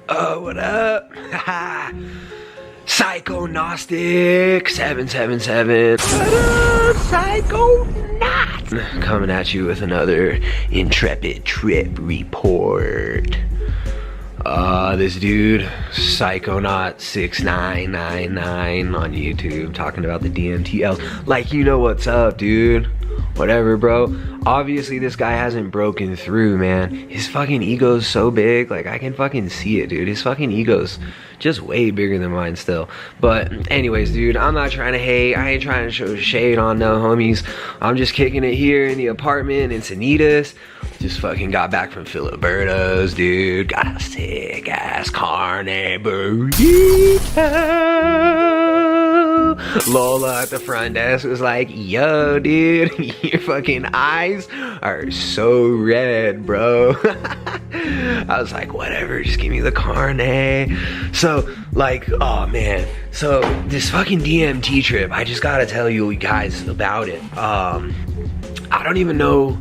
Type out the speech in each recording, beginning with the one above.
What up? Psycho-Gnostic 777. What up, Psycho-Gnostic? Coming at you with another intrepid trip report. This dude, Psychonaut6999 on YouTube, talking about the DMTLs. Like, you know what's up, dude. Whatever, bro. Obviously, this guy hasn't broken through, man. His fucking ego's so big. Like, I can fucking see it, dude. His fucking ego's just way bigger than mine still. But anyways, dude, I'm not trying to hate. I ain't trying to show shade on no homies. I'm just kicking it here in the apartment in Sanitas. Just fucking got back from Filiberto's, dude. Got a sick ass carnivore. Lola at the front desk was like, yo, dude, your fucking eyes are so red, bro. I was like, whatever, just give me the carne. So, like, oh man. So, this fucking DMT trip, I just gotta tell you guys about it. I don't even know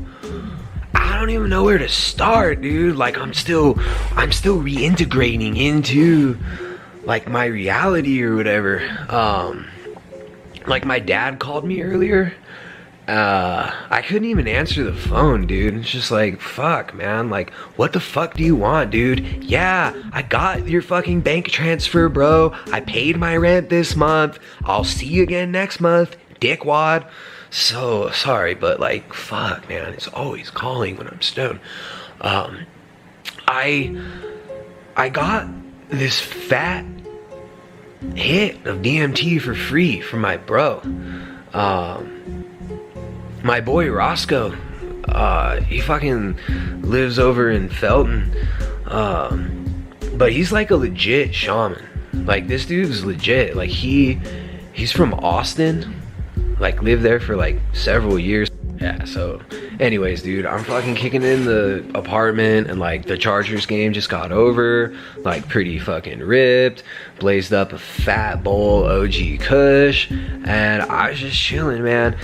where to start, dude. Like, I'm still reintegrating into, like, my reality or whatever. Like, my dad called me earlier. I couldn't even answer the phone, dude. It's just like, fuck, man. Like, what the fuck do you want, dude? Yeah, I got your fucking bank transfer, bro. I paid my rent this month. I'll see you again next month, dickwad. So sorry, but like, fuck, man. It's always calling when I'm stoned. I got this fat hit of DMT for free from my bro. My boy Roscoe, he fucking lives over in Felton, but he's like a legit shaman. Like, this dude's legit. Like, he's from Austin, like lived there for like several years. Yeah, so anyways, dude, I'm fucking kicking in the apartment, and like the Chargers game just got over, like pretty fucking ripped, blazed up a fat bowl OG Kush, and I was just chilling, man.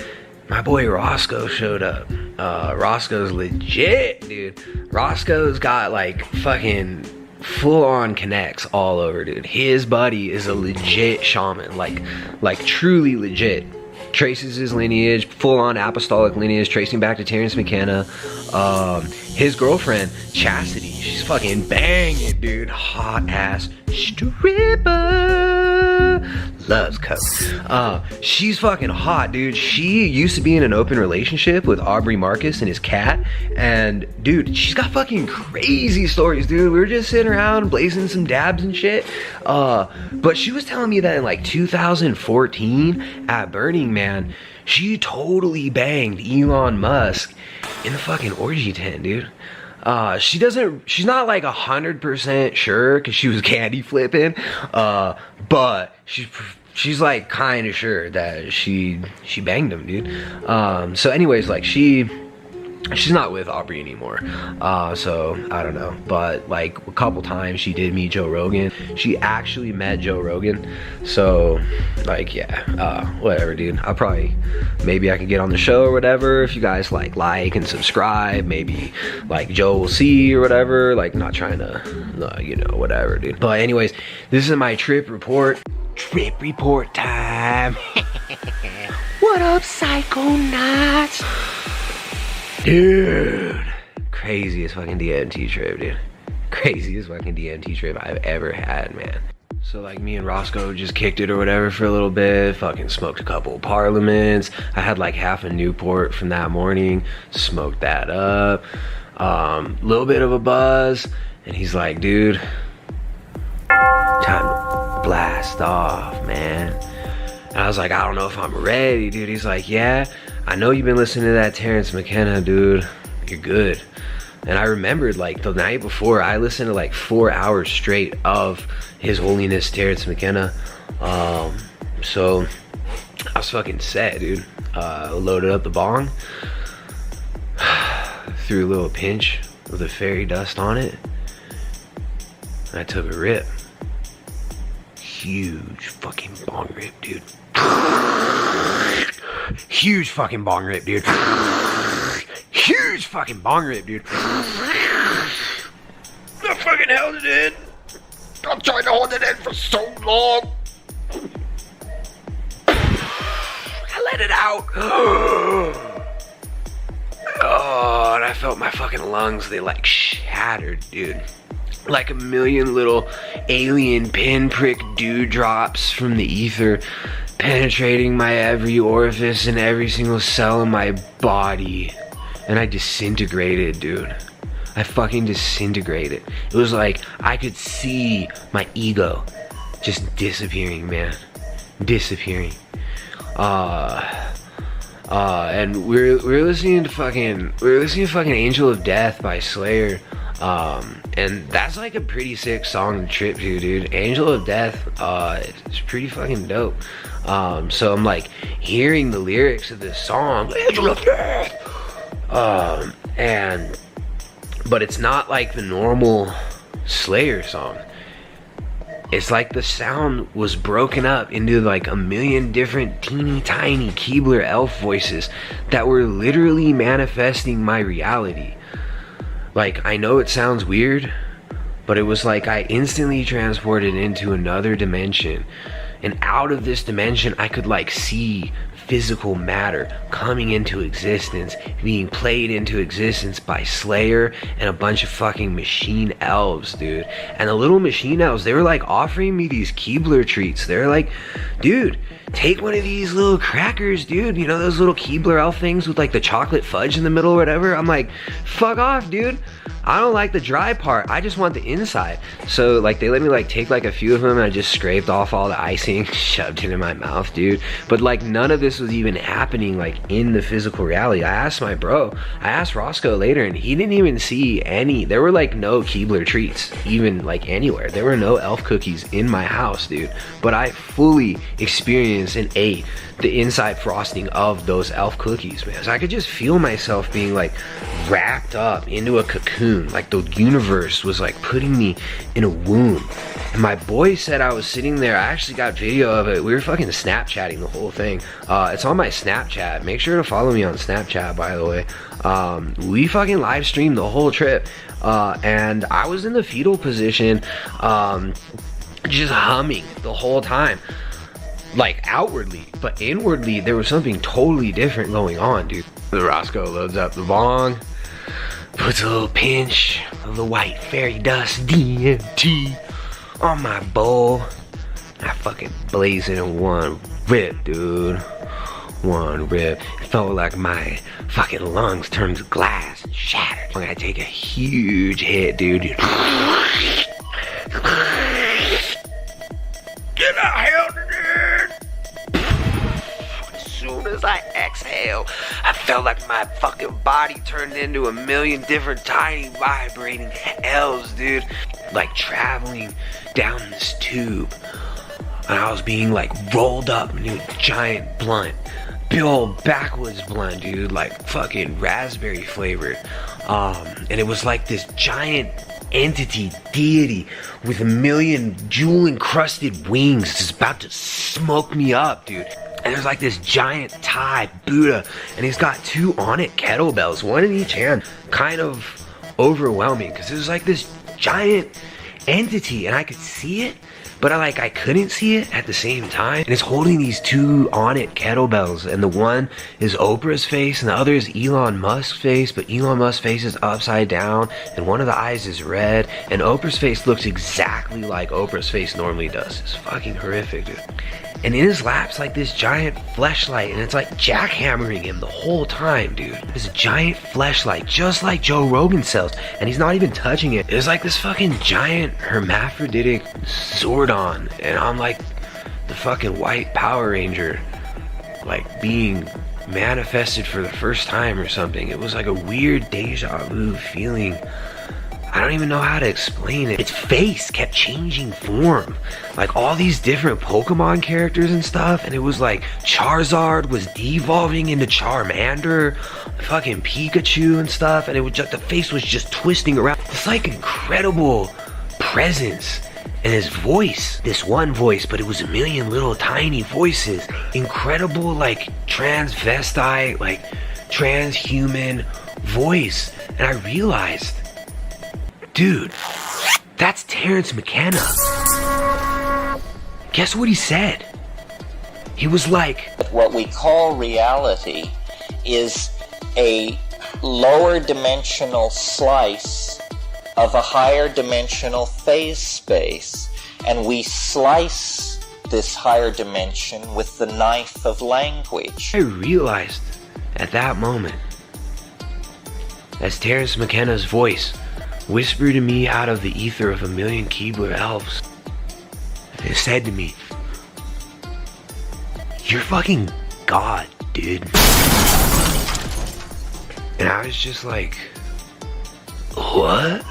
My boy Roscoe showed up. Roscoe's legit, dude. Roscoe's got like fucking full-on connects all over, dude. His buddy is a legit shaman, like truly legit. Traces his lineage, full-on apostolic lineage, tracing back to Terrence McKenna. His girlfriend, Chastity, she's fucking banging, dude. Hot ass stripper. Loves coke. She's fucking hot, dude. She used to be in an open relationship with Aubrey Marcus and his cat. And, dude, she's got fucking crazy stories, dude. We were just sitting around blazing some dabs and shit. But she was telling me that in like 2014 at Burning Man, she totally banged Elon Musk in the fucking orgy tent, dude. She's not like 100% sure because she was candy flipping, but she's like kind of sure that she banged him, dude. So anyways, like she's not with Aubrey anymore, so I don't know, but like a couple times she did meet Joe Rogan. She actually met Joe Rogan, so like, yeah, whatever, dude. Maybe I can get on the show or whatever if you guys like and subscribe. Maybe like Joe will see or whatever. Like, not trying to you know, whatever, dude. But anyways, this is my trip report time. What up, Psychonauts? Dude, craziest fucking DMT trip, dude. Craziest fucking DMT trip I've ever had, man. So like, me and Roscoe just kicked it or whatever for a little bit, fucking smoked a couple of Parliaments. I had like half a Newport from that morning, smoked that up, little bit of a buzz, and he's like, dude, time to blast off, man. And I was like, I don't know if I'm ready, dude. He's like, yeah, I know you've been listening to that Terrence McKenna, dude. You're good. And I remembered like the night before, I listened to like 4 hours straight of His Holiness Terrence McKenna. So I was fucking set, dude. Loaded up the bong, threw a little pinch of the fairy dust on it, and I took a rip. Huge fucking bong rip, dude. Huge fucking bong rip, dude. Huge fucking bong rip, dude. The fucking hell, dude. trying to hold it in for so long. I let it out. Oh, and I felt my fucking lungs, they like shattered, dude. Like a million little alien pinprick dewdrops from the ether penetrating my every orifice and every single cell in my body. And I disintegrated, dude. I fucking disintegrated. It was like I could see my ego just disappearing, man. Disappearing. And we're listening to fucking Angel of Death by Slayer. And that's like a pretty sick song to trip to, dude. Angel of Death, it's pretty fucking dope. So I'm like hearing the lyrics of this song, Angel of Death. But it's not like the normal Slayer song. It's like the sound was broken up into like a million different teeny tiny Keebler elf voices that were literally manifesting my reality. Like, I know it sounds weird, but it was like I instantly transported into another dimension. And out of this dimension, I could like see physical matter coming into existence, being played into existence by Slayer and a bunch of fucking machine elves, dude. And the little machine elves, they were like offering me these Keebler treats. They're like, dude, take one of these little crackers, dude. You know those little Keebler elf things with like the chocolate fudge in the middle or whatever? I'm like, fuck off, dude. I don't like the dry part. I just want the inside. So like they let me like take like a few of them and I just scraped off all the icing, shoved it in my mouth, dude. But like none of this was even happening like in the physical reality. I asked Roscoe later and he didn't even see any. There were like no Keebler treats even like anywhere. There were no elf cookies in my house, dude. But I fully experienced and ate the inside frosting of those elf cookies, man. So I could just feel myself being like wrapped up into a cocoon. Like the universe was like putting me in a womb. And my boy said I was sitting there. I actually got video of it. We were fucking Snapchatting the whole thing. It's on my Snapchat. Make sure to follow me on Snapchat, by the way. We fucking live streamed the whole trip. And I was in the fetal position, just humming the whole time. Like outwardly, but inwardly there was something totally different going on, dude. The Roscoe loads up the bong, puts a little pinch of the white fairy dust DMT on my bowl. I fucking blaze it in one rip, dude. One rip. It felt like my fucking lungs turned to glass and shattered. I take a huge hit, dude. Get out here, dude. As soon as I exhale, I felt like my fucking body turned into a million different tiny vibrating elves, dude. Like traveling down this tube. And I was being like rolled up into a giant blunt. Big old backwoods blunt, dude. Like fucking raspberry flavored. And it was like this giant entity, deity, with a million jewel encrusted wings just about to smoke me up, dude. And there's like this giant Thai Buddha, and he's got two on it kettlebells, one in each hand. Kind of overwhelming because it was like this giant entity and I could see it, but I couldn't see it at the same time. And it's holding these two on it kettlebells, and the one is Oprah's face and the other is Elon Musk's face, but Elon Musk's face is upside down and one of the eyes is red, and Oprah's face looks exactly like Oprah's face normally does. It's fucking horrific, dude. And in his lap's like this giant fleshlight, and it's like jackhammering him the whole time, dude. This giant fleshlight, just like Joe Rogan sells, and he's not even touching it. It's like this fucking giant hermaphroditic Zordon, and I'm like the fucking white Power Ranger, like being manifested for the first time or something. It was like a weird deja vu feeling. I don't even know how to explain it. Its face kept changing form. Like all these different Pokemon characters and stuff. And it was like Charizard was devolving into Charmander. Fucking Pikachu and stuff. And it was just, the face was just twisting around. It's like incredible presence. And his voice, this one voice, but it was a million little tiny voices. Incredible like transvestite, like transhuman voice. And I realized, dude, that's Terrence McKenna. Guess what he said? He was like, what we call reality is a lower dimensional slice of a higher dimensional phase space, and we slice this higher dimension with the knife of language. I realized at that moment, as Terence McKenna's voice whispered to me out of the ether of a million Keebler elves, it said to me, "You're fucking God, dude." And I was just like, what?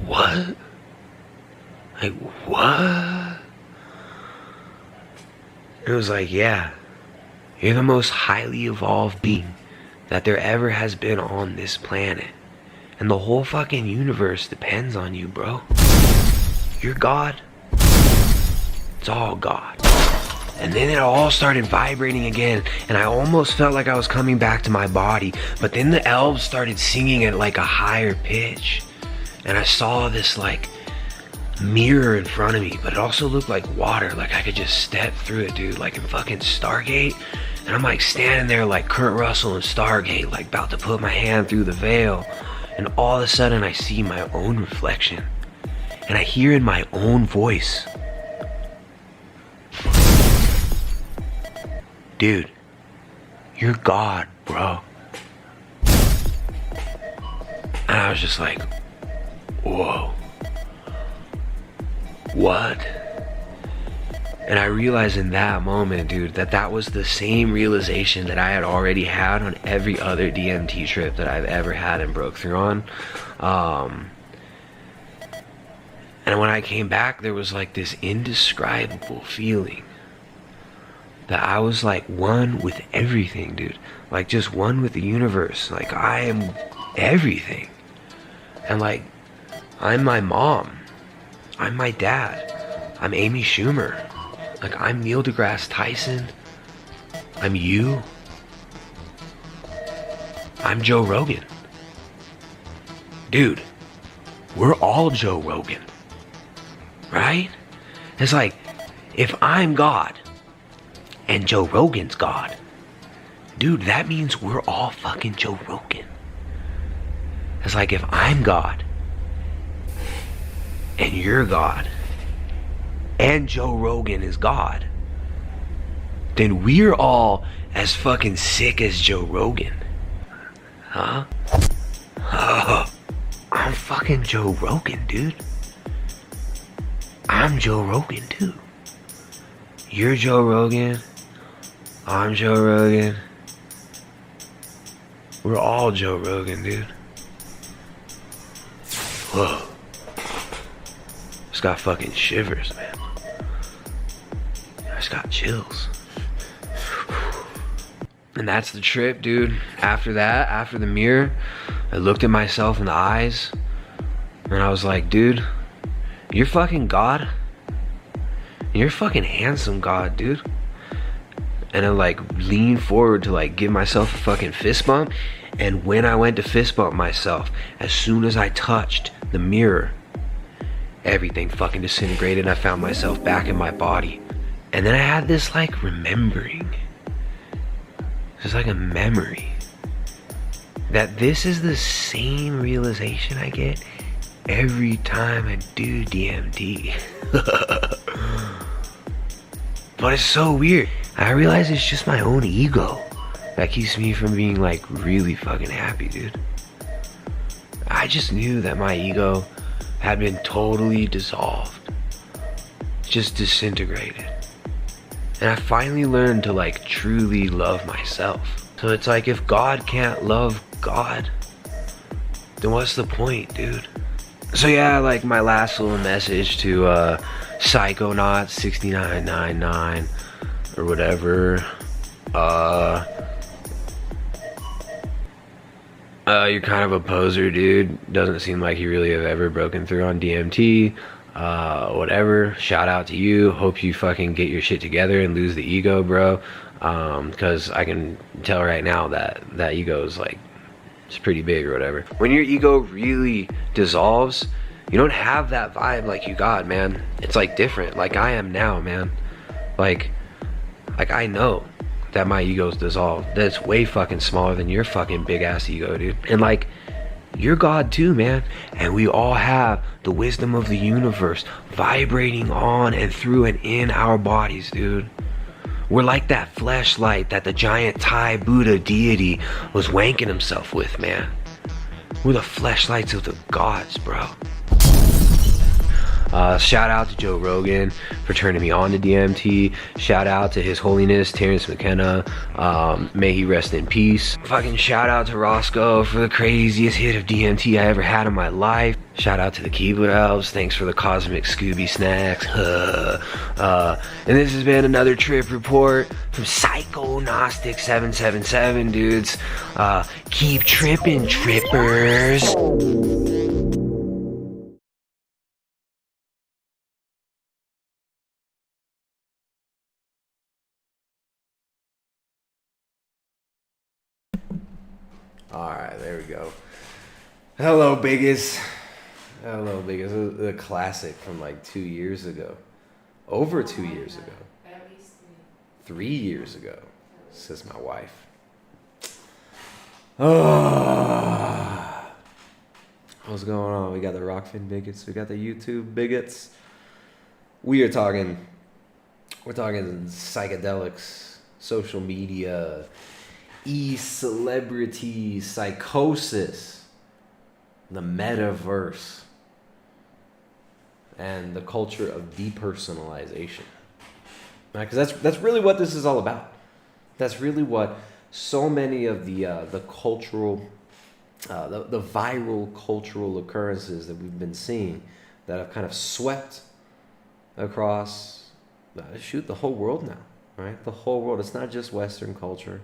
What? Like, what? It was like, yeah, you're the most highly evolved being that there ever has been on this planet. And the whole fucking universe depends on you, bro. You're God. It's all God. And then it all started vibrating again, and I almost felt like I was coming back to my body. But then the elves started singing at like a higher pitch, and I saw this like mirror in front of me, but it also looked like water, like I could just step through it, dude, like in fucking Stargate. And I'm like standing there like Kurt Russell in Stargate, like about to put my hand through the veil, and all of a sudden I see my own reflection, and I hear in my own voice, "Dude, you're God, bro." And I was just like, whoa. What? And I realized in that moment, dude, that was the same realization that I had already had on every other DMT trip that I've ever had and broke through on. And when I came back, there was like this indescribable feeling that I was like one with everything, dude. Like just one with the universe. Like I am everything. And like, I'm my mom. I'm my dad. I'm Amy Schumer. Like I'm Neil deGrasse Tyson. I'm you. I'm Joe Rogan. Dude, we're all Joe Rogan. Right? It's like, if I'm God and Joe Rogan's God, dude, that means we're all fucking Joe Rogan. It's like, if I'm God and you're God and Joe Rogan is God, then we're all as fucking sick as Joe Rogan. Huh? Oh, I'm fucking Joe Rogan, dude. I'm Joe Rogan too. You're Joe Rogan. I'm Joe Rogan. We're all Joe Rogan, dude. Whoa. Just got fucking shivers, man. I just got chills. And that's the trip, dude. After that, after the mirror, I looked at myself in the eyes and I was like, dude, you're fucking God. You're fucking handsome God, dude. And I like leaned forward to like give myself a fucking fist bump. And when I went to fist bump myself, as soon as I touched the mirror, everything fucking disintegrated. I found myself back in my body. And then I had this like remembering. It's like a memory that this is the same realization I get every time I do DMT. But it's so weird. I realize it's just my own ego that keeps me from being like really fucking happy, dude. I just knew that my ego had been totally dissolved, just disintegrated. And I finally learned to like truly love myself. So it's like, if God can't love God, then what's the point, dude? So yeah, like my last little message to Psychonauts 6999 or whatever. You're kind of a poser, dude. Doesn't seem like you really have ever broken through on DMT. Whatever. Shout out to you. Hope you fucking get your shit together and lose the ego, bro. Because I can tell right now that ego is like, it's pretty big or whatever. When your ego really dissolves, You don't have that vibe like you got, man. It's like different, like I am now, man. Like I know that my ego's dissolved. That's way fucking smaller than your fucking big ass ego, dude. And like, you're God too, man. And we all have the wisdom of the universe vibrating on and through and in our bodies, dude. We're like that fleshlight that the giant Thai Buddha deity was wanking himself with, man. We're the fleshlights of the gods, bro. Shout out to Joe Rogan for turning me on to DMT. Shout out to His Holiness Terrence McKenna. May he rest in peace. Fucking shout out to Roscoe for the craziest hit of DMT I ever had in my life. Shout out to the keyboard elves. Thanks for the cosmic Scooby snacks. And this has been another trip report from Psycho 777, dudes. Keep tripping, trippers. Alright, there we go. Hello, Biggest. Hello, Biggest. A classic from like 2 years ago. Over 2 years ago. At least 3 years ago, says my wife. Oh. What's going on? We got the Rockfin Bigots. We got the YouTube Bigots. We're talking psychedelics, social media, celebrity, psychosis, the metaverse, and the culture of depersonalization. Right? Because that's really what this is all about. That's really what so many of the cultural, the viral cultural occurrences that we've been seeing that have kind of swept across, the whole world now. Right? The whole world. It's not just Western culture.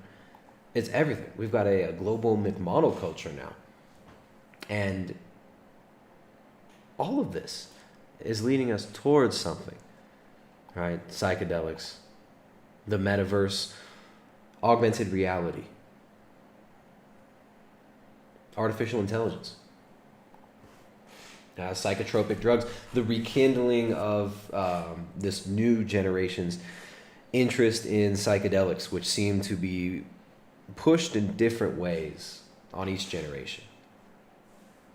It's everything. We've got a global McModel culture now. And all of this is leading us towards something. Right? Psychedelics, the metaverse, augmented reality, artificial intelligence, psychotropic drugs, the rekindling of this new generation's interest in psychedelics, which seem to be pushed in different ways on each generation.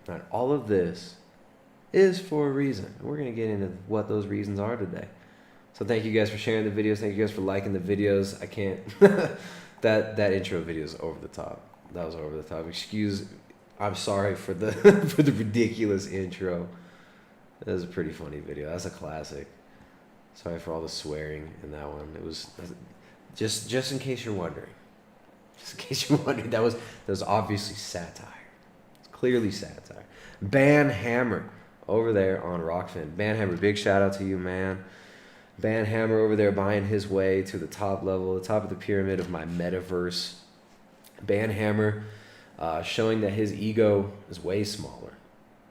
Right? All of this is for a reason. We're going to get into what those reasons are today. So thank you guys for sharing the videos. Thank you guys for liking the videos. I can't... that intro video is over the top. That was over the top. I'm sorry for the for the ridiculous intro. That was a pretty funny video. That's a classic. Sorry for all the swearing in that one. It was... Just in case you're wondering. Just in case you're wondering, that was obviously satire. It's clearly satire. Ban Hammer over there on Rockfin. Ban Hammer, big shout out to you, man. Ban Hammer over there buying his way to the top level, the top of the pyramid of my metaverse. Ban Hammer showing that his ego is way smaller.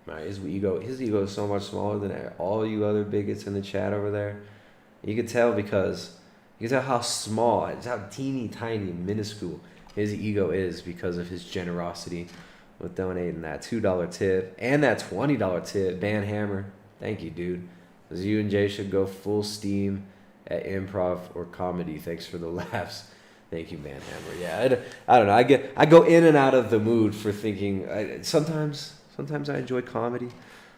Right? His ego is so much smaller than all you other bigots in the chat over there. You can tell because you can tell how small, how teeny tiny, minuscule his ego is because of his generosity with donating that $2 tip and that $20 tip. Ban Hammer, thank you, dude. Because you and Jay should go full steam at improv or comedy. Thanks for the laughs. Thank you, Ban Hammer. Yeah, I don't know. I go in and out of the mood for thinking. Sometimes I enjoy comedy.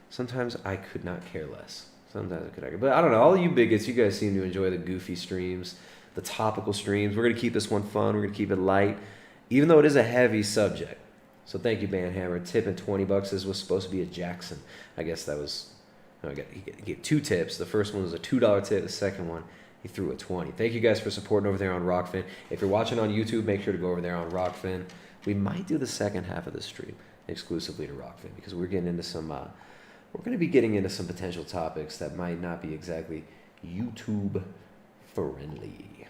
Sometimes I could not care less. Sometimes I could, but I don't know. All you bigots, you guys seem to enjoy the goofy streams, the topical streams. We're gonna keep this one fun. We're gonna keep it light, even though it is a heavy subject. So thank you, Ban Hammer. Tipping $20. This was supposed to be a Jackson. I guess that was. No, he gave 2 tips. The first one was a $2 tip. The second one, he threw a 20. Thank you guys for supporting over there on Rockfin. If you're watching on YouTube, make sure to go over there on Rockfin. We might do the second half of the stream exclusively to Rockfin because we're getting into some. We're going to be getting into some potential topics that might not be exactly YouTube friendly.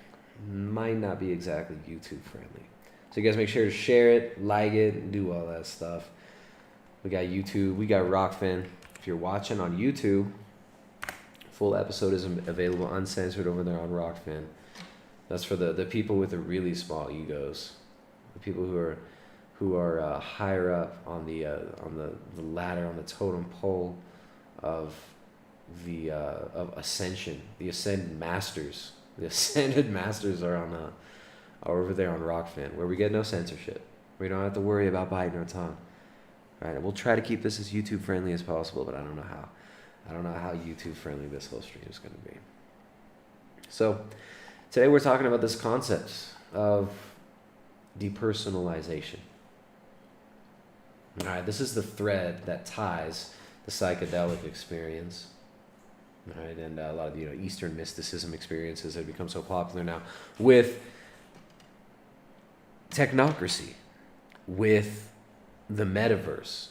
Might not be exactly YouTube friendly. So you guys make sure to share it, like it, and do all that stuff. We got YouTube. We got Rockfin. If you're watching on YouTube, full episode is available uncensored over there on Rockfin. That's for the people with the really small egos, the people who are higher up on the ladder, on the totem pole of ascension. The ascended masters. The ascended masters are are over there on Rockfin, where we get no censorship. We don't have to worry about biting our tongue. Right? And we'll try to keep this as YouTube friendly as possible, but I don't know how. I don't know how YouTube friendly this whole stream is going to be. So today we're talking about this concept of depersonalization. All right, this is the thread that ties the psychedelic experience, right, and a lot of Eastern mysticism experiences that have become so popular now, with technocracy, with the metaverse,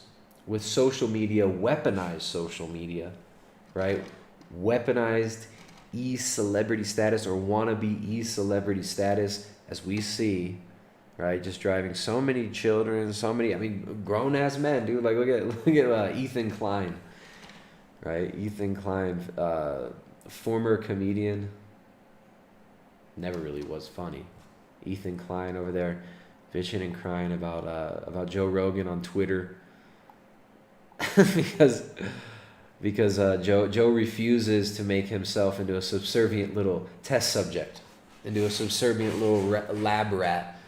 with social media, weaponized social media, right? Weaponized e-celebrity status or wannabe e-celebrity status, as we see, right? Just driving so many children, grown ass men, dude. Like look at Ethan Klein, right? Ethan Klein, former comedian, never really was funny. Ethan Klein over there, bitching and crying about Joe Rogan on Twitter because Joe refuses to make himself into a subservient little test subject, into a subservient little lab rat.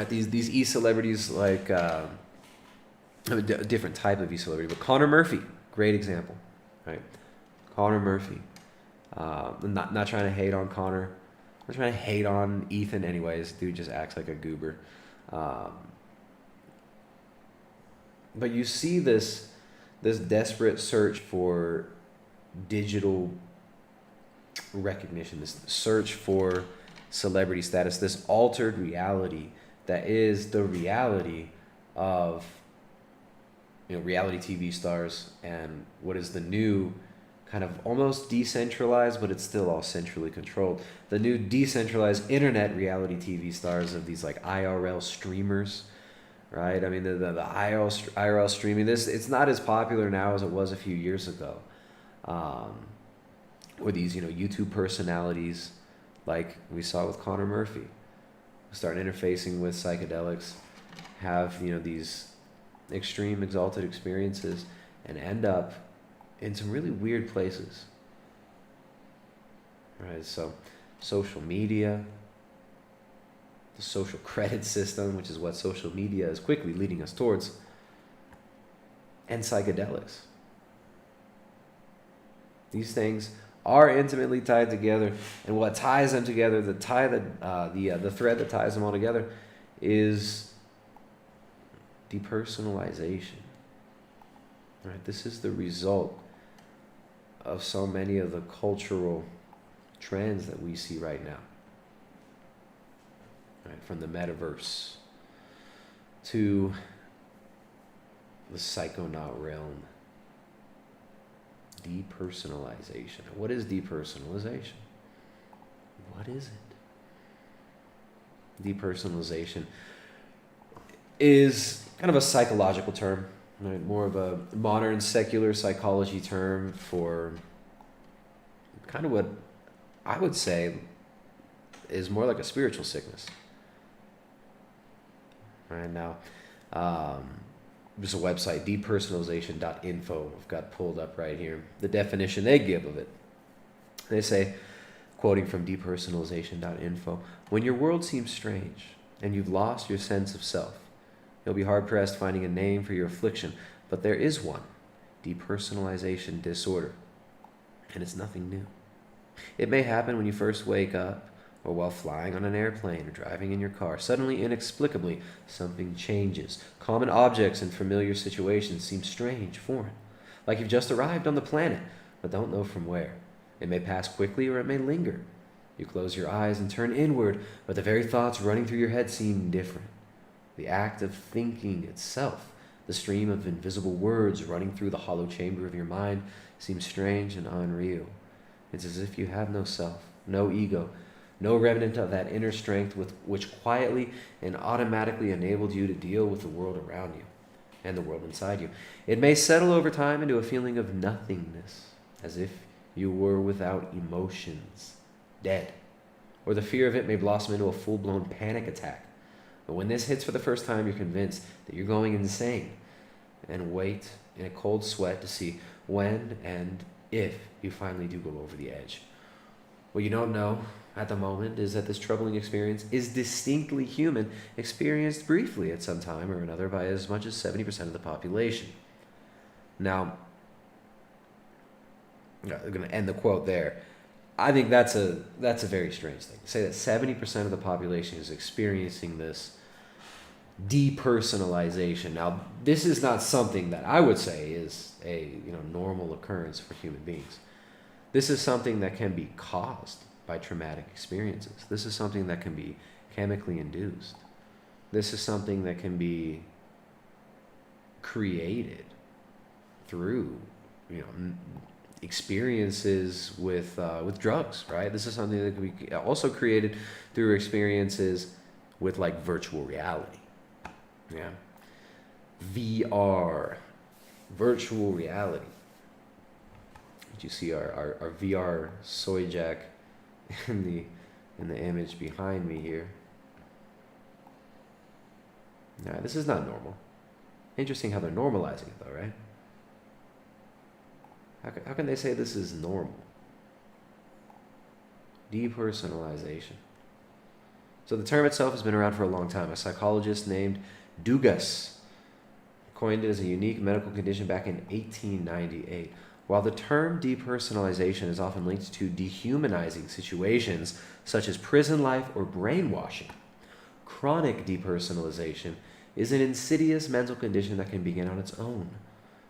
These e-celebrities, like a different type of e-celebrity, but Connor Murphy, great example, right? Connor Murphy. I'm not trying to hate on Connor. I'm trying to hate on Ethan anyways. Dude just acts like a goober. But you see this desperate search for digital recognition, this search for celebrity status, this altered reality that is the reality of reality TV stars and what is the new kind of almost decentralized, but it's still all centrally controlled. The new decentralized internet reality TV stars of these like IRL streamers, right? I mean, the IRL streaming, it's not as popular now as it was a few years ago. Or these, YouTube personalities, like we saw with Connor Murphy, start interfacing with psychedelics, have, these extreme exalted experiences, and end up in some really weird places, right? So social media, the social credit system, which is what social media is quickly leading us towards, and psychedelics. These things are intimately tied together, and what ties them together, the thread that ties them all together, is depersonalization. Right? This is the result of so many of the cultural trends that we see right now. Right? From the metaverse to the psychonaut realm. Depersonalization. What is depersonalization? What is it? Depersonalization is kind of a psychological term, right? More of a modern secular psychology term for kind of what I would say is more like a spiritual sickness. Right now, there's a website, depersonalization.info. I've got pulled up right here. The definition they give of it. They say, quoting from depersonalization.info, when your world seems strange and you've lost your sense of self, you'll be hard-pressed finding a name for your affliction, but there is one, depersonalization disorder, and it's nothing new. It may happen when you first wake up, or while flying on an airplane or driving in your car. Suddenly, inexplicably, something changes. Common objects and familiar situations seem strange, foreign, like you've just arrived on the planet, but don't know from where. It may pass quickly or it may linger. You close your eyes and turn inward, but the very thoughts running through your head seem different. The act of thinking itself, the stream of invisible words running through the hollow chamber of your mind, seems strange and unreal. It's as if you have no self, no ego, no remnant of that inner strength which quietly and automatically enabled you to deal with the world around you and the world inside you. It may settle over time into a feeling of nothingness, as if you were without emotions, dead. Or the fear of it may blossom into a full-blown panic attack. But when this hits for the first time, you're convinced that you're going insane. and wait in a cold sweat to see when and if you finally do go over the edge. What you don't know at the moment is that this troubling experience is distinctly human, experienced briefly at some time or another by as much as 70% of the population. Now, I'm going to end the quote there. I think that's a very strange thing. To say that 70% of the population is experiencing this depersonalization. Now, this is not something that I would say is a normal occurrence for human beings. This is something that can be caused by traumatic experiences. This is something that can be chemically induced. This is something that can be created through experiences with drugs, right? This is something that can be also created through experiences with like virtual reality. Yeah. VR, virtual reality. You see our VR soy jack in the image behind me here. Now, this is not normal. Interesting how they're normalizing it though, right? How can they say this is normal? Depersonalization. So the term itself has been around for a long time. A psychologist named Dugas coined it as a unique medical condition back in 1898. While the term depersonalization is often linked to dehumanizing situations such as prison life or brainwashing, chronic depersonalization is an insidious mental condition that can begin on its own.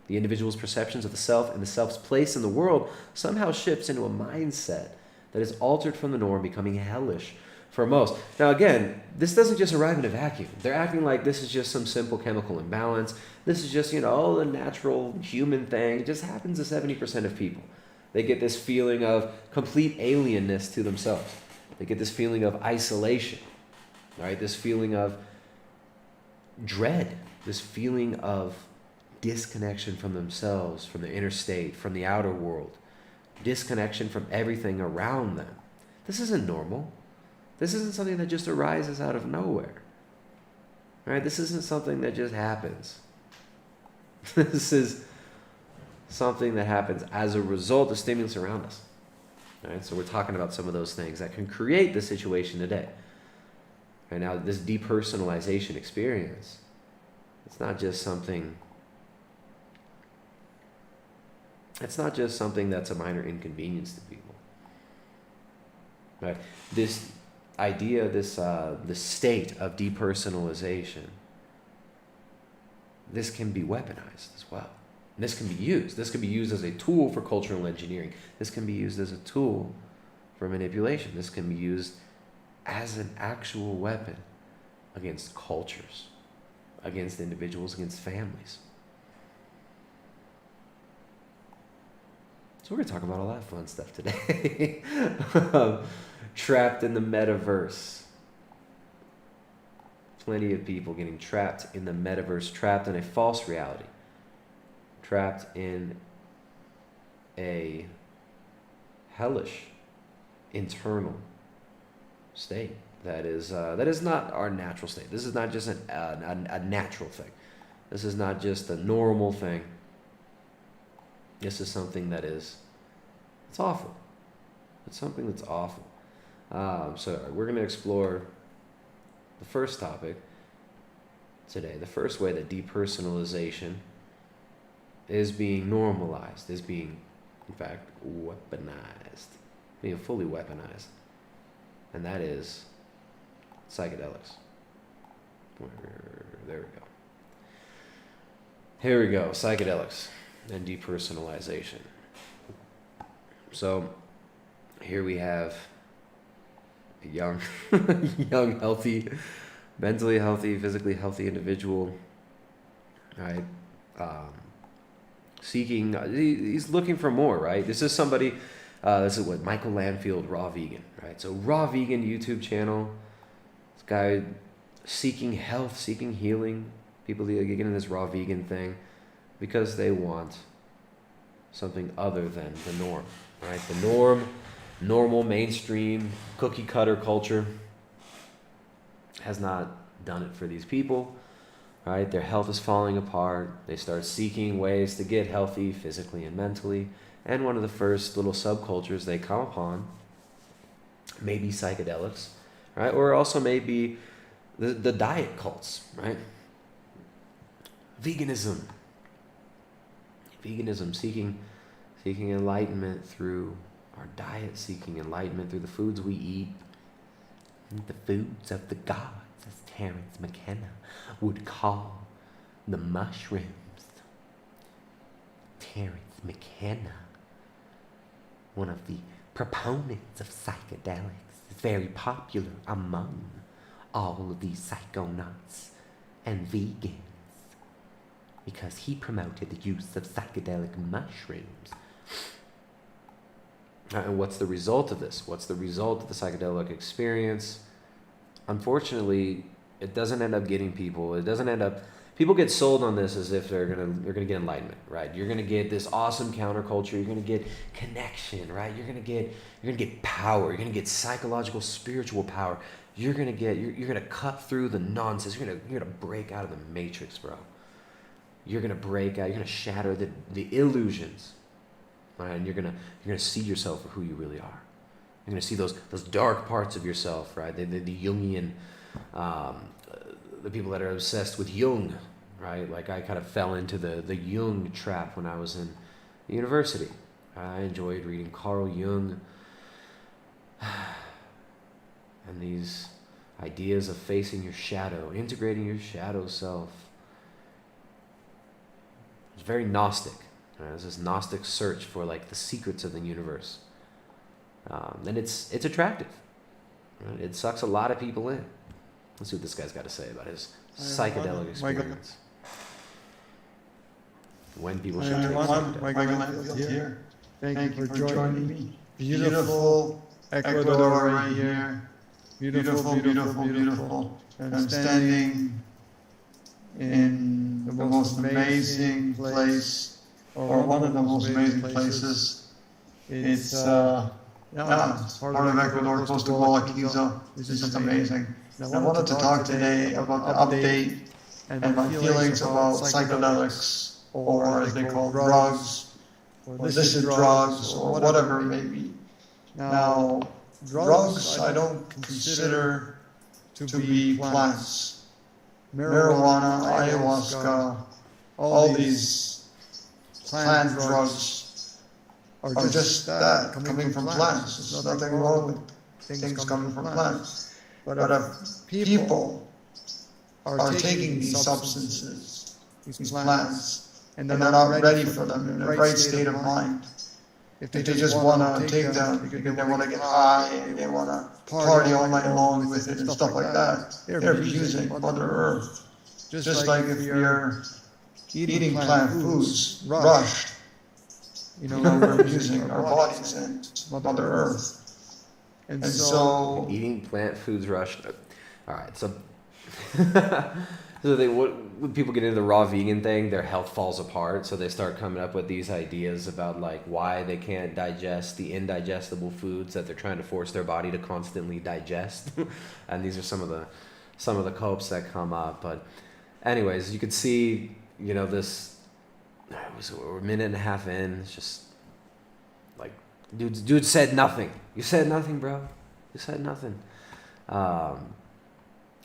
The individual's perceptions of the self and the self's place in the world somehow shifts into a mindset that is altered from the norm, becoming hellish for most. Now again, this doesn't just arrive in a vacuum. They're acting like this is just some simple chemical imbalance. This is just, a natural human thing. It just happens to 70% of people. They get this feeling of complete alienness to themselves. They get this feeling of isolation, right? This feeling of dread, this feeling of disconnection from themselves, from the inner state, from the outer world, disconnection from everything around them. This isn't normal. This isn't something that just arises out of nowhere, right? This isn't something that just happens. This is something that happens as a result of stimulus around us, right? So we're talking about some of those things that can create the situation today. Right now, this depersonalization experience, it's not just something that's a minor inconvenience to people, right? This idea, this state of depersonalization, this can be weaponized as well. And this can be used. This can be used as a tool for cultural engineering. This can be used as a tool for manipulation. This can be used as an actual weapon against cultures, against individuals, against families. So we're going to talk about a lot of fun stuff today. Trapped in the metaverse. Plenty of people getting trapped in the metaverse, trapped in a false reality, trapped in a hellish internal state that is not our natural state. This is not just a natural thing. This is not just a normal thing. This is something it's awful. It's something that's awful. So we're going to explore the first topic today, the first way that depersonalization is being normalized, is being, in fact, weaponized, being fully weaponized. And that is psychedelics. There we go. Here we go, psychedelics and depersonalization. So here we have a young, healthy, mentally healthy, physically healthy individual, right? Seeking, he's looking for more, right? This is somebody, this is what Michael Landfield, Raw Vegan, right? So Raw Vegan YouTube channel, this guy seeking health, seeking healing, people that get into this raw vegan thing because they want something other than the norm, right? The normal, mainstream, cookie cutter culture has not done it for these people. right? Their health is falling apart. They start seeking ways to get healthy physically and mentally. And one of the first little subcultures they come upon may be psychedelics, right? Or also maybe the diet cults, right? Veganism, seeking enlightenment through our diet, seeking enlightenment through the foods we eat, the foods of the gods, as Terence McKenna would call the mushrooms. Terence McKenna, one of the proponents of psychedelics, is very popular among all of these psychonauts and vegans because he promoted the use of psychedelic mushrooms. And what's the result of this? What's the result of the psychedelic experience? Unfortunately, it doesn't end up getting people. People get sold on this as if they're gonna get enlightenment, right? You're gonna get this awesome counterculture. You're gonna get connection, right? You're gonna get power. You're gonna get psychological, spiritual power. You're gonna cut through the nonsense. You're gonna break out of the matrix, bro. You're gonna break out. You're gonna shatter the illusions, right? And you're gonna see yourself for who you really are. You're gonna see those dark parts of yourself, right? The Jungian, the people that are obsessed with Jung, right? Like I kind of fell into the Jung trap when I was in university. I enjoyed reading Carl Jung and these ideas of facing your shadow, integrating your shadow self. It's very Gnostic. Right? There's this Gnostic search for like the secrets of the universe, and it's attractive. Right? It sucks a lot of people in. Let's see what this guy's got to say about his psychedelic experience. When people should take psychedelics. Here. Thank you for joining me. Beautiful Ecuador right here. Beautiful, beautiful, beautiful. I'm standing in the most amazing place, or one of the most amazing places. It's part of Ecuador, close to Guayaquil. This is amazing. I wanted to talk today about the update and my feelings about psychedelics, or as they call drugs, or illicit drugs, or whatever it may be. Now, drugs I don't consider to be plants. Marijuana, ayahuasca, all these plant drugs are just that, coming from plants. There's nothing wrong with things coming from plants. But if people are taking these substances, these plants, and they're not ready for them in the right state of mind, if they just want to take them because they want to get high and they want to party all night long with it and stuff like that, they're abusing Mother Earth. Just like if you're eating plant foods rushed, we're abusing our bodies and Mother Earth. And so eating plant foods rushed. All right, so when people get into the raw vegan thing, their health falls apart. So they start coming up with these ideas about like why they can't digest the indigestible foods that they're trying to force their body to constantly digest. And these are some of the copes that come up. But anyways, you could see, this. We're a minute and a half in. It's just like, dude said nothing. You said nothing, bro. You said nothing.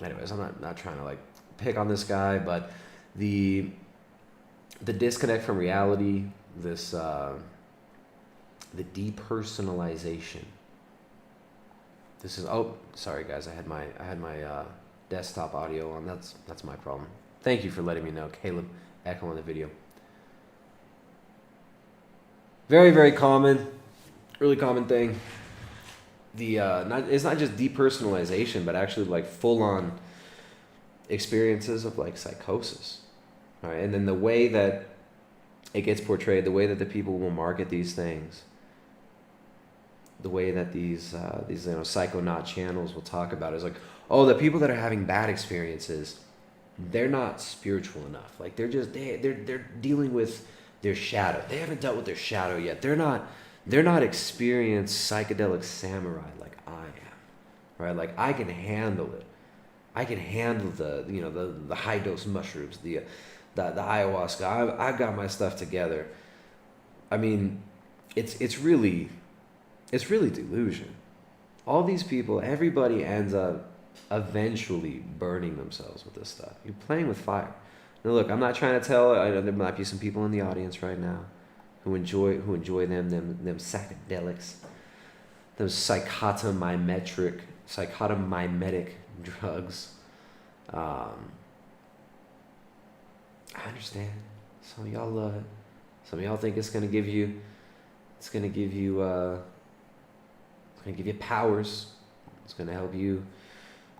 Anyways, I'm not trying to like pick on this guy, but the disconnect from reality, the depersonalization. This is sorry guys, I had my desktop audio on. That's my problem. Thank you for letting me know, Caleb. Echo on the video. Very, very common, really common thing. It's not just depersonalization, but actually like full-on experiences of like psychosis, right? And then the way that it gets portrayed, the way that the people will market these things, the way that these psychonaut channels will talk about it is like, oh, the people that are having bad experiences, they're not spiritual enough. Like they're dealing with their shadow. They haven't dealt with their shadow yet. They're not experienced psychedelic samurai like I am, right? Like I can handle it. I can handle the high dose mushrooms, the ayahuasca. I got my stuff together. I mean, it's really delusion. All these people, everybody ends up eventually burning themselves with this stuff. You're playing with fire. Now look, I'm not trying to tell. I know there might be some people in the audience right now who enjoy them psychedelics, those psychotomimetic drugs. I understand. Some of y'all love it. Some of y'all think it's gonna give you powers. It's gonna help you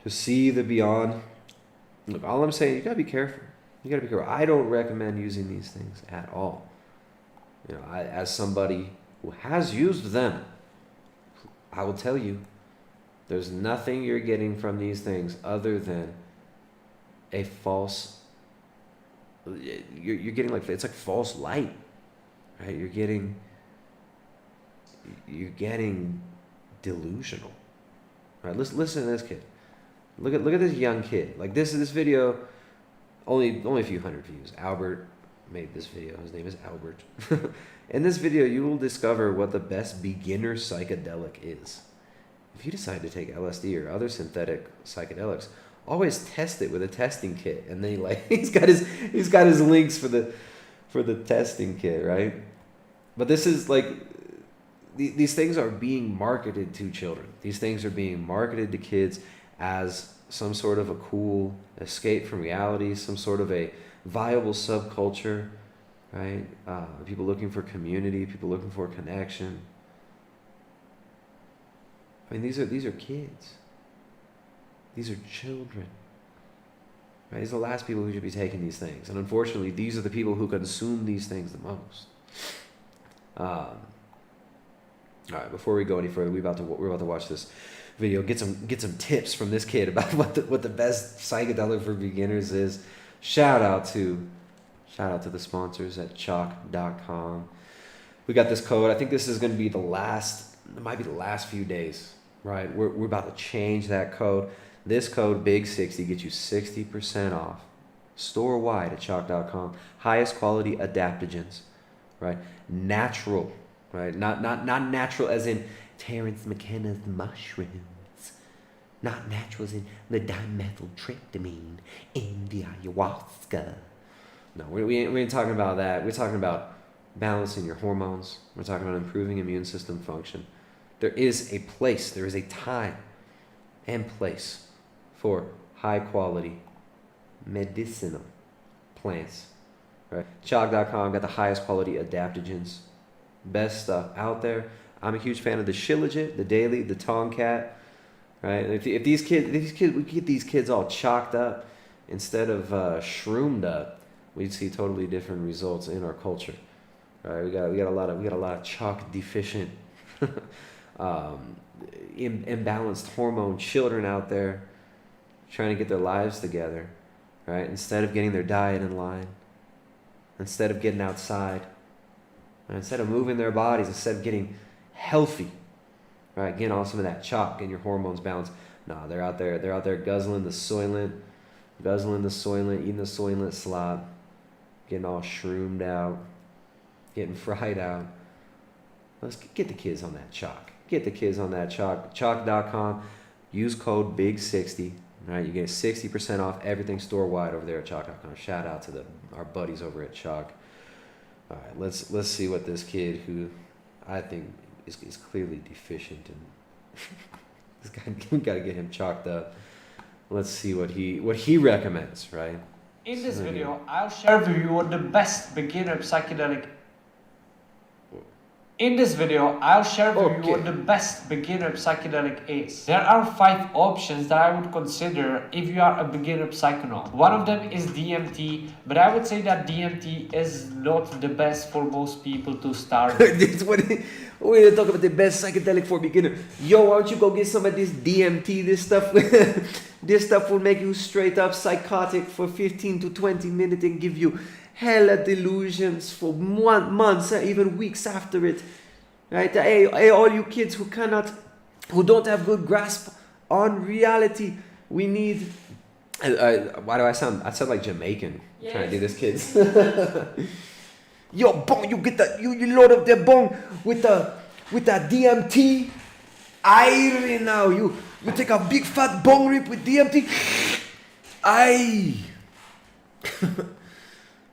to see the beyond. Look, all I'm saying, you gotta be careful. I don't recommend using these things at all. As somebody who has used them, I will tell you, there's nothing you're getting from these things other than a false. You're getting it's like false light, right? You're getting delusional, right? Listen to this kid. Look at this young kid. Like this video, only a few hundred views. Albert made this video. His name is Albert. In this video, you will discover what the best beginner psychedelic is. If you decide to take LSD or other synthetic psychedelics, always test it with a testing kit. And then he's got his links for the testing kit, right? But this is these things are being marketed to children. These things are being marketed to kids as some sort of a cool escape from reality, some sort of a viable subculture, right? People looking for community, people looking for connection. I mean, these are kids. These are children. Right? These are the last people who should be taking these things. And unfortunately, these are the people who consume these things the most. All right, before we go any further, we're about to watch this video. Get some tips from this kid about what the best psychedelic for beginners is. Shout out to the sponsors at chalk.com. We got this code. I think this is going to be it might be the last few days, right? We're about to change that code. This code, Big60, gets you 60% off store-wide at chalk.com. Highest quality adaptogens, right? Natural, right? Not natural as in Terrence McKenna's mushrooms. Not natural as in the dimethyltryptamine in the ayahuasca. No, we ain't talking about that. We're talking about balancing your hormones. We're talking about improving immune system function. There is a place, there is a time and place for high quality medicinal plants. Right? Chalk.com got the highest quality adaptogens. Best stuff out there. I'm a huge fan of the Shilajit, the Daily, the Tomcat. Right? If these kids, we get these kids all chalked up instead of shroomed up, we'd see totally different results in our culture. Right? We got a lot of chalk deficient, imbalanced hormone children out there trying to get their lives together. Right? Instead of getting their diet in line, instead of getting outside, instead of moving their bodies, instead of getting healthy, right? Getting all some of that chalk, getting your hormones balanced. No, they're out there guzzling the soylent, eating the soylent slop, getting all shroomed out, getting fried out. Let's get the kids on that chalk. Chalk.com. Use code BIG60. Right, you get 60% off everything store-wide over there at chalk.com. Shout out to our buddies over at Chalk. All right, let's see what this kid, who I think is clearly deficient, and this guy, we got to get him chalked up. Let's see what he recommends. Right. In this video, I'll share with you what the best beginner psychedelic. In this video, I'll share with you what the best beginner psychedelic is. There are 5 options that I would consider if you are a beginner psychonaut. One of them is DMT, but I would say that DMT is not the best for most people to start. We're talking about the best psychedelic for beginner. Yo, why don't you go get some of this DMT? This stuff will make you straight up psychotic for 15 to 20 minutes and give you hella delusions for months, even weeks after it. Right? Hey, all you kids who don't have good grasp on reality, we need Why do I sound like Jamaican trying to do this, kids? Yo, bong, you get that, you load up that bong with that DMT. Aye, now you take a big fat bong rip with DMT. Aye.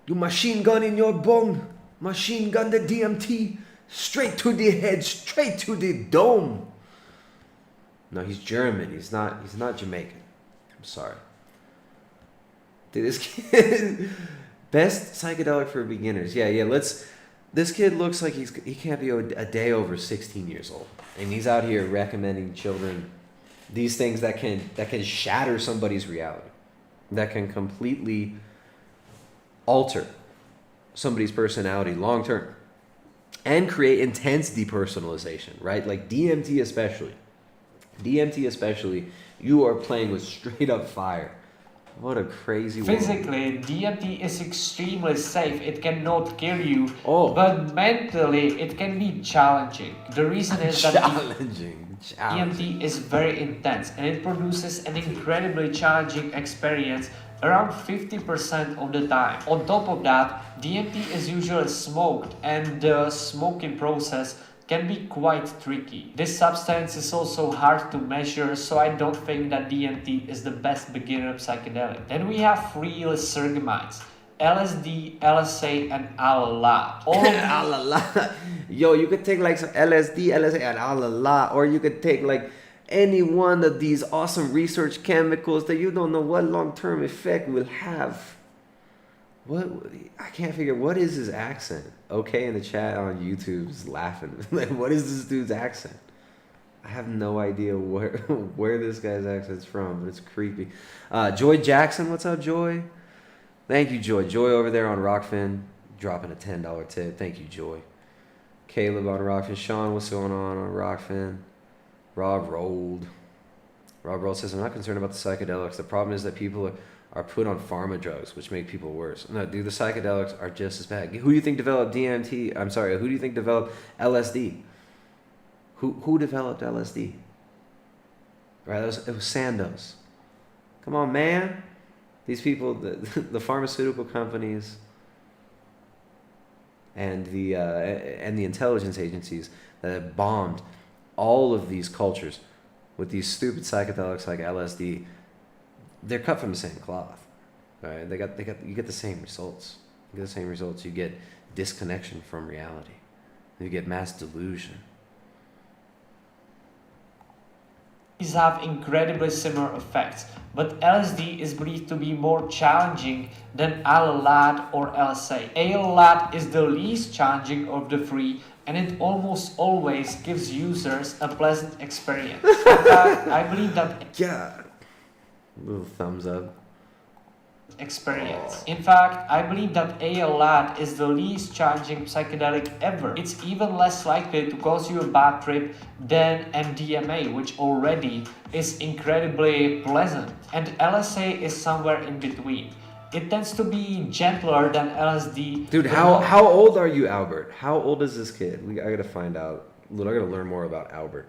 You machine gun in your bong, machine gun the DMT straight to the head, straight to the dome. No, he's German. He's not Jamaican. I'm sorry. Dude, this kid, best psychedelic for beginners. Yeah. This kid looks like he can't be a day over 16 years old, and he's out here recommending children these things that can shatter somebody's reality, that can completely alter somebody's personality long term, and create intense depersonalization. Right, like DMT especially. You are playing with straight up fire. What a crazy world. Physically, DMT is extremely safe. It cannot kill you. Oh. But mentally, it can be challenging. The reason is that Challenging. DMT is very intense and it produces an incredibly challenging experience around 50% of the time. On top of that, DMT is usually smoked and the smoking process can be quite tricky. This substance is also hard to measure, so I don't think that DMT is the best beginner psychedelic. Then we have real sergamides, LSD, LSA, and Alala. Alala. Yo, you could take like some LSD, LSA, and Alala, or you could take like any one of these awesome research chemicals that you don't know what long-term effect will have. What? I can't figure. What is his accent? Okay, in the chat on YouTube is laughing. Like, what is this dude's accent? I have no idea where this guy's accent's from, but it's creepy. Joy Jackson, what's up, Joy? Thank you, Joy. Joy over there on Rockfin, dropping a $10 tip. Thank you, Joy. Caleb on Rockfin. Sean, what's going on Rockfin? Rob Rolled says, I'm not concerned about the psychedelics. The problem is that people are put on pharma drugs, which make people worse. No, dude, the psychedelics are just as bad. Who do you think developed DMT? I'm sorry, who do you think developed LSD? Who developed LSD? Right, it was Sandoz. Come on, man. These people, the pharmaceutical companies and the intelligence agencies that have bombed all of these cultures with these stupid psychedelics like LSD, they're cut from the same cloth, right? You get the same results. You get disconnection from reality. You get mass delusion. These have incredibly similar effects, but LSD is believed to be more challenging than Alalat or LSA. Alalat is the least challenging of the three, and it almost always gives users a pleasant experience. In fact, I believe that Little thumbs up. experience. In fact, I believe that Alalat is the least challenging psychedelic ever. It's even less likely to cause you a bad trip than MDMA, which already is incredibly pleasant. And LSA is somewhere in between. It tends to be gentler than LSD. Dude, how old are you, Albert? How old is this kid? I gotta find out. I gotta learn more about Albert.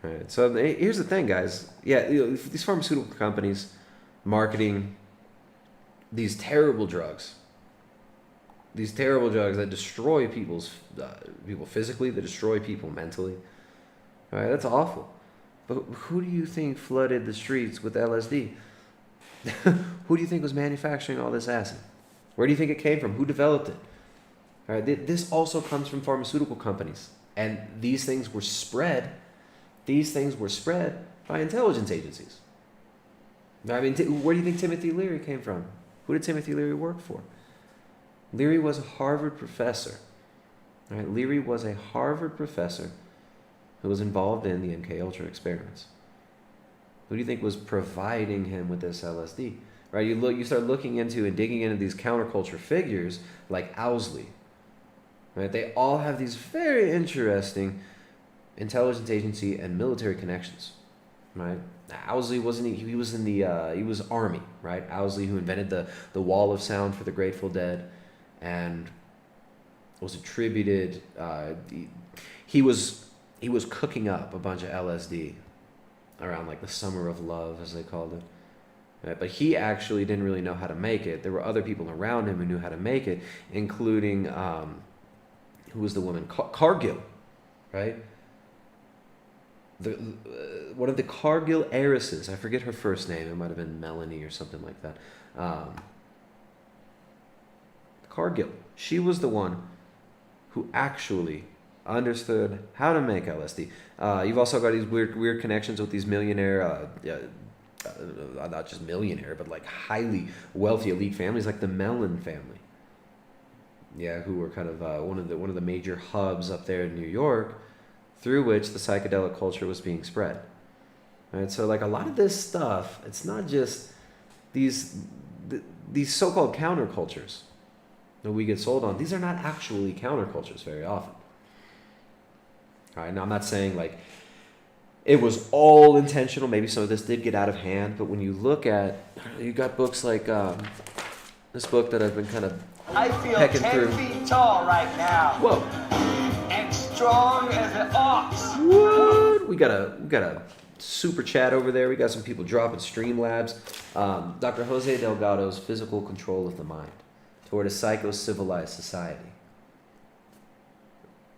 All right, so here's the thing, guys. Yeah, these pharmaceutical companies marketing these terrible drugs that destroy people physically, that destroy people mentally. All right, that's awful. But who do you think flooded the streets with LSD? Who do you think was manufacturing all this acid? Where do you think it came from? Who developed it? All right, this also comes from pharmaceutical companies, and these things were spread by intelligence agencies. I mean, where do you think Timothy Leary came from? Who did Timothy Leary work for? Leary was a Harvard professor. All right, Leary was a Harvard professor who was involved in the MKUltra experiments. Who do you think was providing him with this LSD? Right, you start looking into and digging into these counterculture figures like Owsley. Right, they all have these very interesting intelligence agency and military connections. Right, Owsley he was Army, right? Owsley, who invented the wall of sound for the Grateful Dead, and was attributed. He was cooking up a bunch of LSD around like the Summer of Love, as they called it. Right? But he actually didn't really know how to make it. There were other people around him who knew how to make it, including who was the woman? Cargill, right? One of the Cargill heiresses. I forget her first name. It might have been Melanie or something like that. Cargill. She was the one who actually understood how to make LSD. You've also got these weird connections with these millionaire, not just millionaire, but like highly wealthy elite families, like the Mellon family. Yeah, who were kind of one of the major hubs up there in New York, through which the psychedelic culture was being spread. Right, so like a lot of this stuff, it's not just these so-called countercultures that we get sold on. These are not actually countercultures very often. All right, now I'm not saying like it was all intentional. Maybe some of this did get out of hand, but when you look at, you got books like this book that I've been kind of I feel pecking 10 through. feet tall right now. Whoa! And strong as an ox. What? We got a super chat over there. We got some people dropping Streamlabs. Dr. Jose Delgado's Physical Control of the Mind Toward a Psycho-Civilized Society.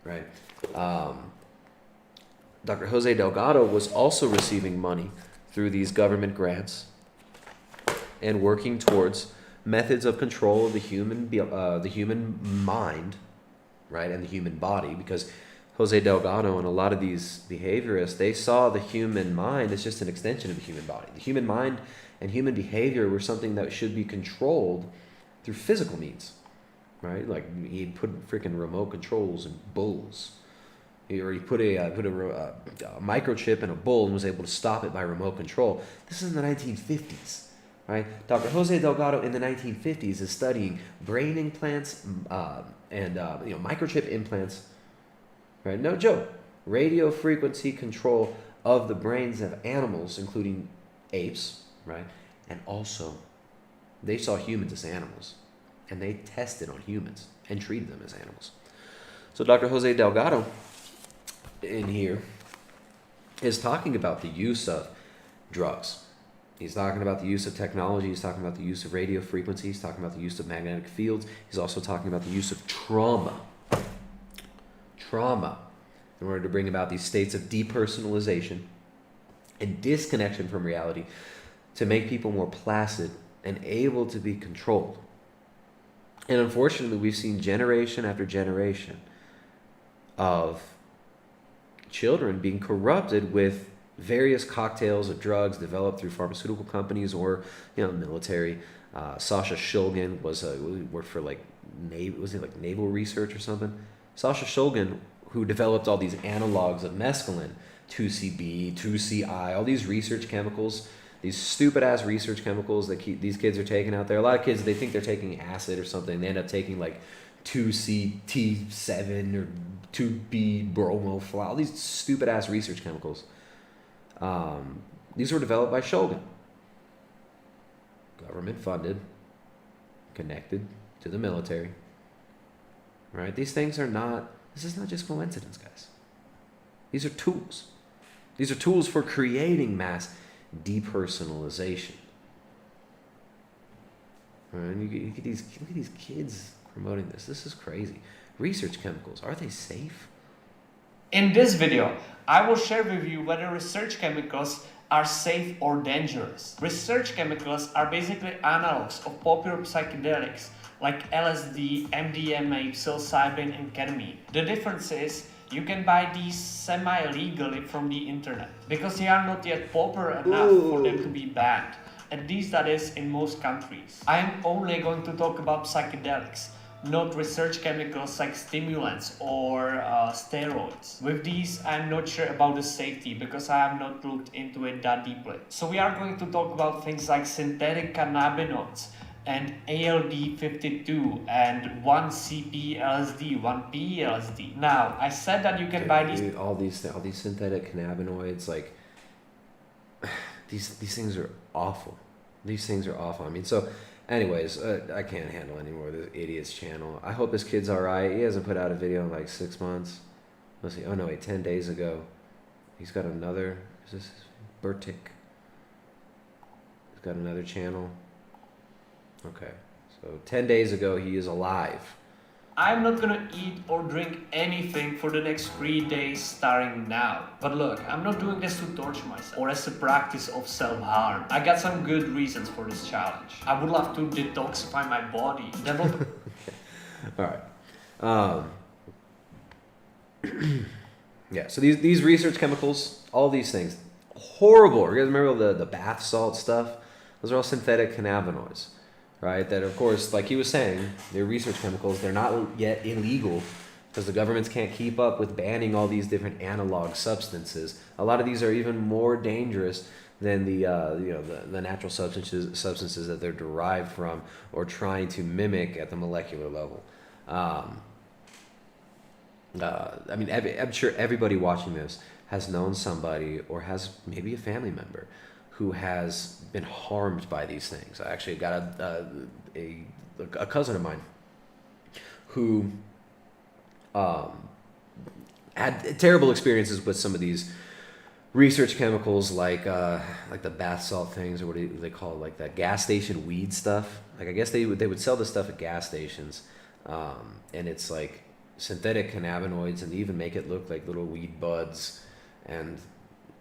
Right. Dr. Jose Delgado was also receiving money through these government grants and working towards methods of control of the human mind, right, and the human body, because Jose Delgado and a lot of these behaviorists, they saw the human mind as just an extension of the human body. The human mind and human behavior were something that should be controlled through physical means, right? Like he'd put freaking remote controls in bulls. He put a microchip in a bull and was able to stop it by remote control. This is in the 1950s. Right? Dr. Jose Delgado in the 1950s is studying brain implants and microchip implants. Right? No joke. Radio frequency control of the brains of animals, including apes, right? And also, they saw humans as animals, and they tested on humans and treated them as animals. So Dr. Jose Delgado in here is talking about the use of drugs. He's talking about the use of technology. He's talking about the use of radio frequency. He's talking about the use of magnetic fields. He's also talking about the use of trauma. Trauma, in order to bring about these states of depersonalization and disconnection from reality, to make people more placid and able to be controlled. And unfortunately, we've seen generation after generation of children being corrupted with various cocktails of drugs developed through pharmaceutical companies or military. Sasha Shulgin worked for naval research or something. Sasha Shulgin, who developed all these analogs of mescaline, 2CB, 2CI, all these research chemicals, these stupid ass research chemicals that these kids are taking out there. A lot of kids, they think they're taking acid or something. They end up taking like 2CT7 or 2B bromofly, all these stupid ass research chemicals. These were developed by Shulgin. Government funded, connected to the military. Right? These things are not, this is not just coincidence, guys. These are tools. These are tools for creating mass depersonalization. Right? And you get look at these kids promoting this. This is crazy. Research chemicals, are they safe? In this video, I will share with you whether research chemicals are safe or dangerous. Research chemicals are basically analogs of popular psychedelics like LSD, MDMA, psilocybin, and ketamine. The difference is you can buy these semi-legally from the internet because they are not yet popular enough for them to be banned. At least that is in most countries. I am only going to talk about psychedelics, not research chemicals like stimulants or steroids. With these, I'm not sure about the safety because I have not looked into it that deeply. So we are going to talk about things like synthetic cannabinoids and ALD52 and 1CP LSD, 1P LSD. Now, I said that you can buy these. All these synthetic cannabinoids, like these things are awful. These things are awful. I mean, so. Anyways, I can't handle any more of this idiot's channel. I hope this kid's alright. He hasn't put out a video in like 6 months. Let's see. Oh no, wait, 10 days ago. He's got another. Is this Bertic? He's got another channel. Okay, so 10 days ago he is alive. I'm not gonna eat or drink anything for the next 3 days starting now. But look, I'm not doing this to torture myself or as a practice of self-harm. I got some good reasons for this challenge. I would love to detoxify my body. Okay. All right. Yeah, so these research chemicals, all these things, horrible. You guys remember the bath salt stuff? Those are all synthetic cannabinoids, right? That, of course, like he was saying, they're research chemicals. They're not yet illegal because the governments can't keep up with banning all these different analog substances. A lot of these are even more dangerous than the natural substances that they're derived from or trying to mimic at the molecular level. I mean, I'm sure everybody watching this has known somebody or has maybe a family member who has been harmed by these things. I actually got a cousin of mine who had terrible experiences with some of these research chemicals, like the bath salt things, or what do they call it, like that gas station weed stuff. Like I guess they would sell this stuff at gas stations, and it's like synthetic cannabinoids, and they even make it look like little weed buds, and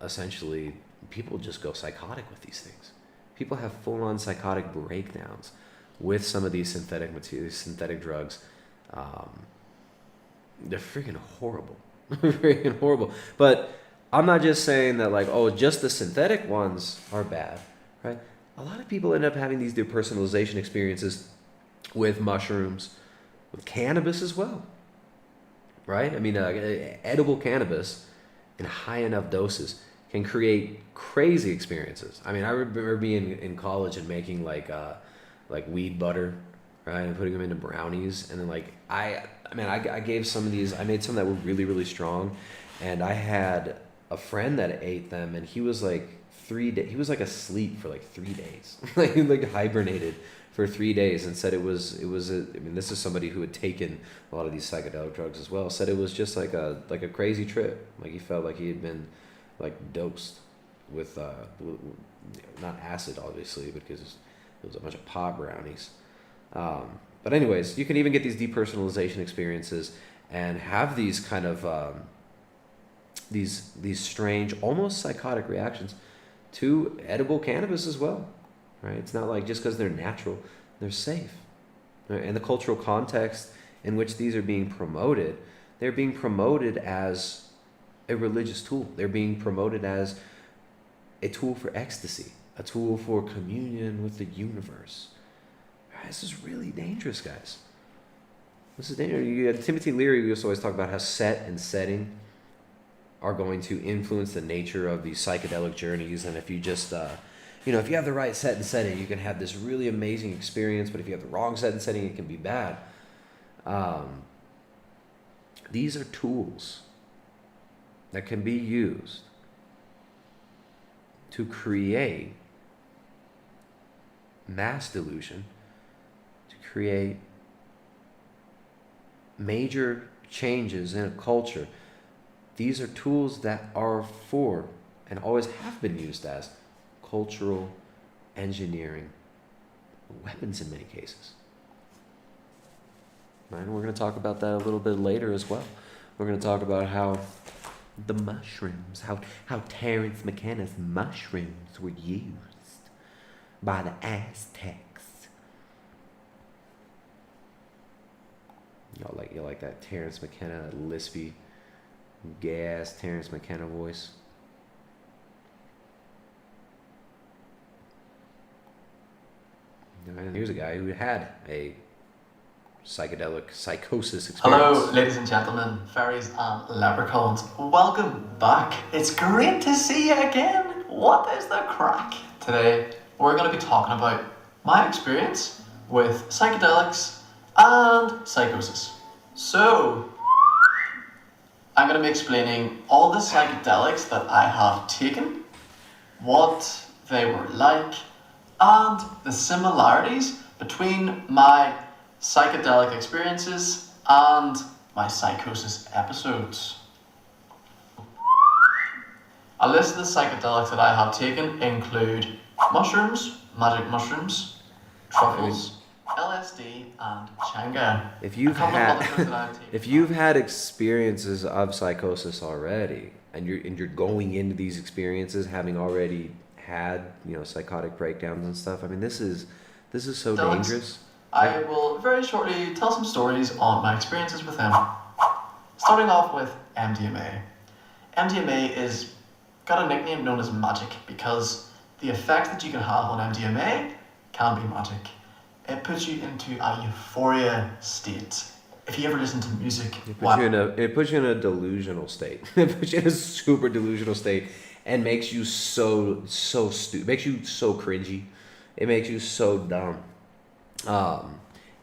essentially people just go psychotic with these things. People have full-on psychotic breakdowns with some of these synthetic materials, synthetic drugs. They're freaking horrible. Freaking horrible. But I'm not just saying that, like, oh, just the synthetic ones are bad, right? A lot of people end up having these depersonalization experiences with mushrooms, with cannabis as well, right? I mean, edible cannabis in high enough doses can create crazy experiences. I mean, I remember being in college and making like weed butter, right, and putting them into brownies, and then like I gave some of these. I made some that were really, really strong, and I had a friend that ate them, and he was like 3 days. He was like asleep for like 3 days, like hibernated for 3 days, and said it was. I mean, this is somebody who had taken a lot of these psychedelic drugs as well. Said it was just like a crazy trip. Like he felt like he had been like dosed with not acid, obviously, because it was a bunch of pot brownies. But anyways, you can even get these depersonalization experiences and have these kind of these strange, almost psychotic reactions to edible cannabis as well, right? It's not like just because they're natural, they're safe. Right? And the cultural context in which these are being promoted, they're being promoted as a religious tool. They're being promoted as a tool for ecstasy, a tool for communion with the universe. This is really dangerous, guys. This is dangerous. Timothy Leary used to always talk about how set and setting are going to influence the nature of these psychedelic journeys. And if you just, if you have the right set and setting, you can have this really amazing experience. But if you have the wrong set and setting, it can be bad. These are tools that can be used to create mass delusion, to create major changes in a culture. These are tools that are for, and always have been used as, cultural engineering weapons in many cases. Right? And we're going to talk about that a little bit later as well. We're going to talk about how the mushrooms, how Terence McKenna's mushrooms were used by the Aztecs. You like that Terence McKenna, that lispy, gay-ass Terence McKenna voice. And here's a guy who had a psychedelic psychosis experience. Hello, ladies and gentlemen, fairies and leprechauns. Welcome back. It's great to see you again. What is the crack? Today, we're going to be talking about my experience with psychedelics and psychosis. So, I'm going to be explaining all the psychedelics that I have taken, what they were like, and the similarities between my psychedelic experiences and my psychosis episodes. A list of the psychedelics that I have taken include mushrooms, magic mushrooms, truffles, LSD, and Changa. If you've A couple of other drugs that I've taken. if you've had experiences of psychosis already, and you're going into these experiences having already had, you know, psychotic breakdowns and stuff, I mean, this is so Dylan, dangerous. I will very shortly tell some stories on my experiences with him. Starting off with MDMA. MDMA is got a nickname known as magic because the effect that you can have on MDMA can be magic. It puts you into a euphoria state. If you ever listen to music, It puts you in a delusional state. It puts you in a super delusional state and makes you so stupid. Makes you so cringy. It makes you so dumb.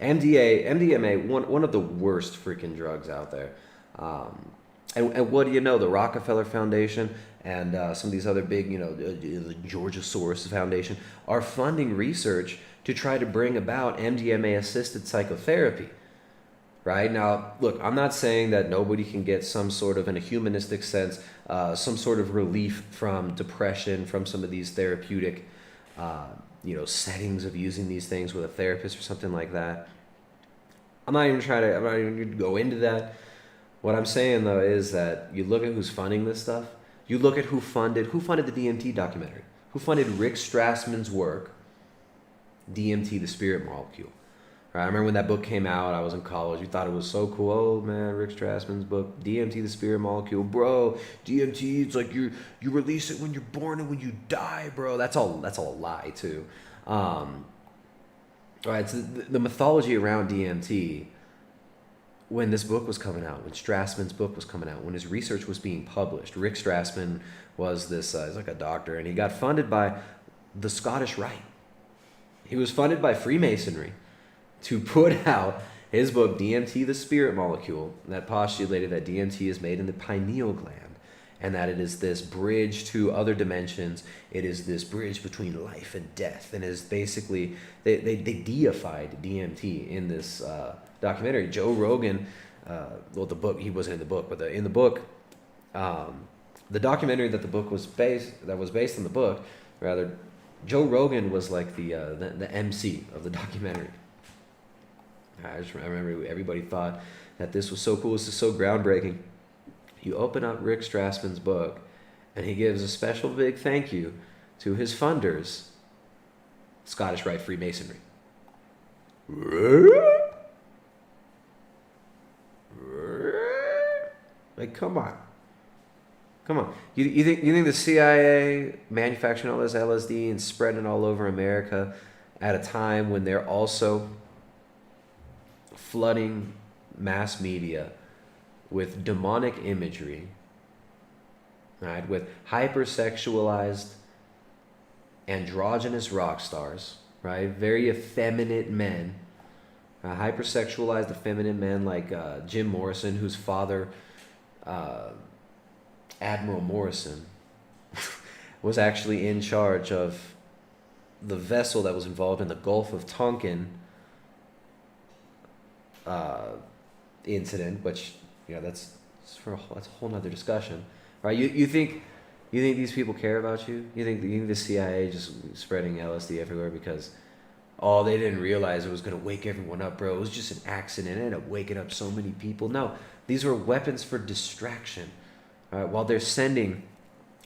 MDMA, one of the worst freaking drugs out there. And what do you know? The Rockefeller Foundation and some of these other big, you know, the Georgia Soros Foundation are funding research to try to bring about MDMA-assisted psychotherapy. Right? Now, look, I'm not saying that nobody can get some sort of, in a humanistic sense, some sort of relief from depression, from some of these therapeutic, you know, settings of using these things with a therapist or something like that. I'm not even going to go into that. What I'm saying, though, is that you look at who's funding this stuff. You look at who funded the DMT documentary, who funded Rick Strassman's work, DMT, the Spirit Molecule. Right? I remember when that book came out, I was in college. We thought it was so cool. Oh, man, Rick Strassman's book, DMT, the Spirit Molecule. Bro, DMT, it's like you release it when you're born and when you die, bro. That's all a lie, too. All right, so the mythology around DMT, when this book was coming out, when Strassman's book was coming out, when his research was being published, Rick Strassman was this, he's like a doctor, and he got funded by the Scottish Rite. He was funded by Freemasonry to put out his book, DMT, the Spirit Molecule, that postulated that DMT is made in the pineal gland, and that it is this bridge to other dimensions. It is this bridge between life and death, and is basically, they deified DMT in this documentary. Joe Rogan, well, the book, he wasn't in the book, but in the book, the documentary that was based on the book, rather, Joe Rogan was like the MC of the documentary. I remember everybody thought that this was so cool, this is so groundbreaking. You open up Rick Strassman's book, and he gives a special big thank you to his funders, Scottish Rite Freemasonry. Like, come on. You think the CIA manufacturing all this LSD and spreading it all over America at a time when they're also flooding mass media with demonic imagery, right? With hypersexualized, androgynous rock stars, right? Very effeminate men, hypersexualized, effeminate men like Jim Morrison, whose father, Admiral Morrison, was actually in charge of the vessel that was involved in the Gulf of Tonkin incident, which, you know, that's a whole nother discussion, right? You think these people care about you? You think the CIA just spreading LSD everywhere because they didn't realize it was going to wake everyone up, bro? It was just an accident. It ended up waking up so many people. No, these were weapons for distraction. While they're sending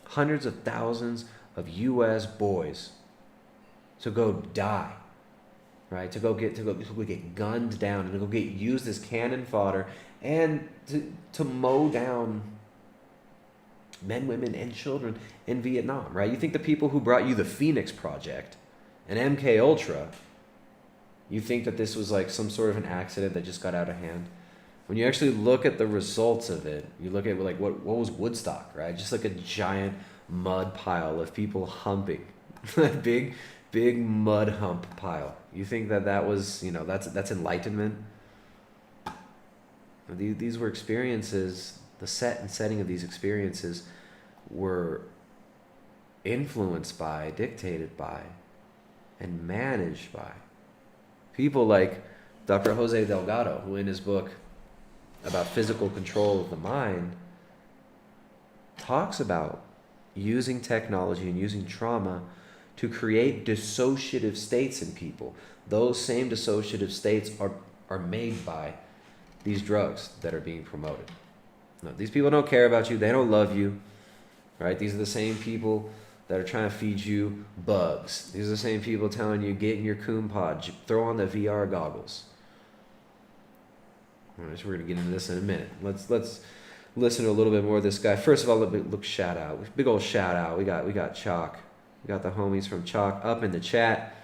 hundreds of thousands of U.S. boys to go die, right? To go get gunned down and to go get used as cannon fodder and to mow down men, women, and children in Vietnam, right? You think the people who brought you the Phoenix Project and MK Ultra, you think that this was like some sort of an accident that just got out of hand? When you actually look at the results of it, you look at like what was Woodstock, right? Just like a giant mud pile of people humping, big mud hump pile. You think that was, you know, that's enlightenment? These were experiences. The setting of these experiences were influenced by, dictated by, and managed by people like Dr. Jose Delgado, who in his book about physical control of the mind talks about using technology and using trauma to create dissociative states in people. Those same dissociative states are made by these drugs that are being promoted. No, these people don't care about you. They don't love you, right? These are the same people that are trying to feed you bugs. These are the same people telling you, get in your coon pod, throw on the VR goggles. All right, so we're going to get into this in a minute. Let's listen to a little bit more of this guy. First of all, look, shout out. Big old shout out. We got Chalk. We got the homies from Chalk up in the chat.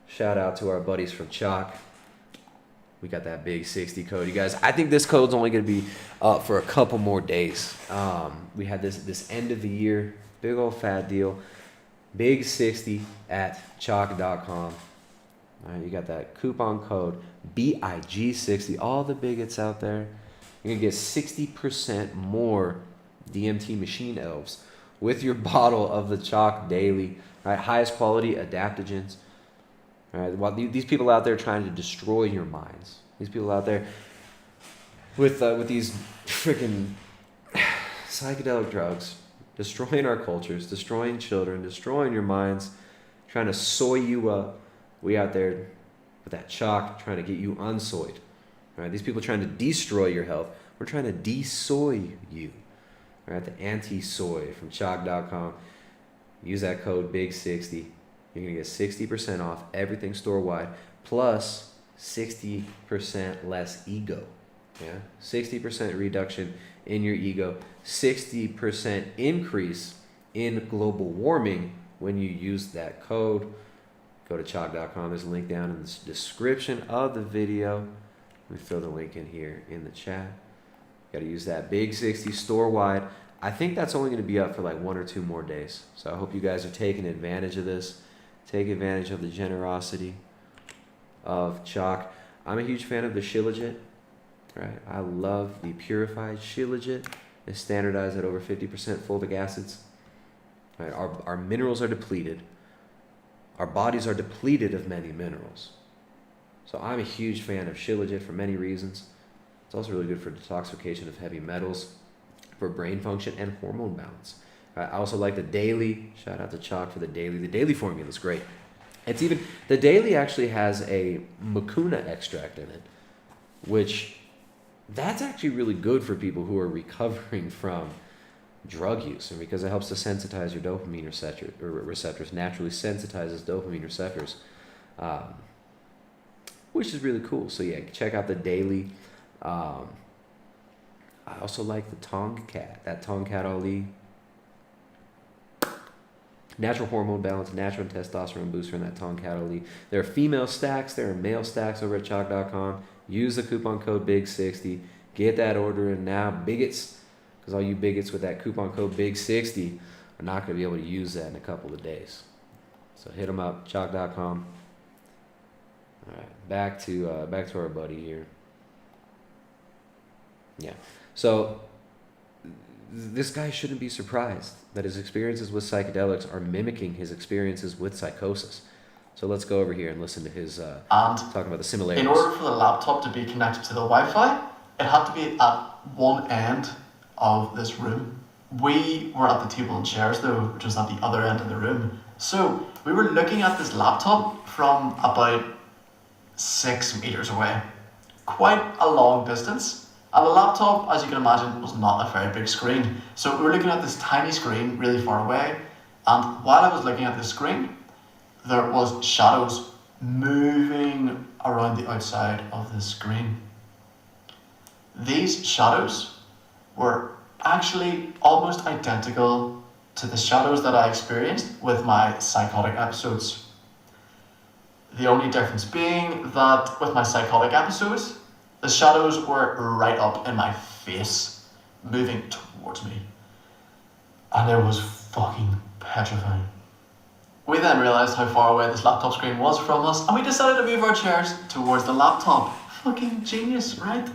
Shout out to our buddies from Chalk. We got that big 60 code. You guys, I think this code's only going to be up for a couple more days. We had this end of the year, big old fat deal. Big 60 at chalk.com. All right, you got that coupon code BIG60. All the bigots out there, you're going to get 60% more DMT machine elves with your bottle of the Chalk Daily. All right, highest quality adaptogens. All right, while these people out there trying to destroy your minds, these people out there with these freaking psychedelic drugs, destroying our cultures, destroying children, destroying your minds, trying to soy you up. We out there with that Chalk trying to get you unsoyed. All right, these people trying to destroy your health. We're trying to de-soy you. All right, the anti-soy from chalk.com. Use that code BIG60. You're going to get 60% off everything store-wide, plus 60% less ego. Yeah, 60% reduction in your ego, 60% increase in global warming when you use that code. Go to chalk.com. There's a link down in the description of the video. Let me throw the link in here in the chat. Got to use that BIG60 store-wide. I think that's only going to be up for like 1 or 2 more days. So I hope you guys are taking advantage of this. Take advantage of the generosity of Chalk. I'm a huge fan of the Shilajit. Right? I love the purified Shilajit. It's standardized at over 50% fulvic acids. Right? Our minerals are depleted. Our bodies are depleted of many minerals. So I'm a huge fan of Shilajit for many reasons. It's also really good for detoxification of heavy metals, for brain function and hormone balance. I also like the daily. Shout out to Chalk for the daily. The daily formula is great. It's even, the daily actually has a mucuna extract in it, which that's actually really good for people who are recovering from drug use, and because it helps to sensitize your dopamine receptors, naturally sensitizes dopamine receptors, which is really cool. So yeah, check out the daily. I also like the Tongkat, that Tongkat Ali. Natural hormone balance, natural testosterone booster in that Tongkat Ali. There are female stacks, there are male stacks over at chalk.com. Use the coupon code BIG60. Get that order in now. Bigots, because all you bigots with that coupon code BIG60 are not going to be able to use that in a couple of days. So hit them up, chalk.com. All right, back to our buddy here. Yeah, so this guy shouldn't be surprised that his experiences with psychedelics are mimicking his experiences with psychosis. So let's go over here and listen to his talking about the similarities. In order for the laptop to be connected to the Wi-Fi, it had to be at one end of this room. We were at the table and chairs though, which was at the other end of the room. So we were looking at this laptop from about 6 meters away. Quite a long distance. And the laptop, as you can imagine, was not a very big screen. So we were looking at this tiny screen really far away. And while I was looking at the screen, there was shadows moving around the outside of the screen. These shadows were actually almost identical to the shadows that I experienced with my psychotic episodes. The only difference being that with my psychotic episodes, the shadows were right up in my face, moving towards me. And it was fucking petrifying. We then realised how far away this laptop screen was from us, and we decided to move our chairs towards the laptop. Fucking genius, right?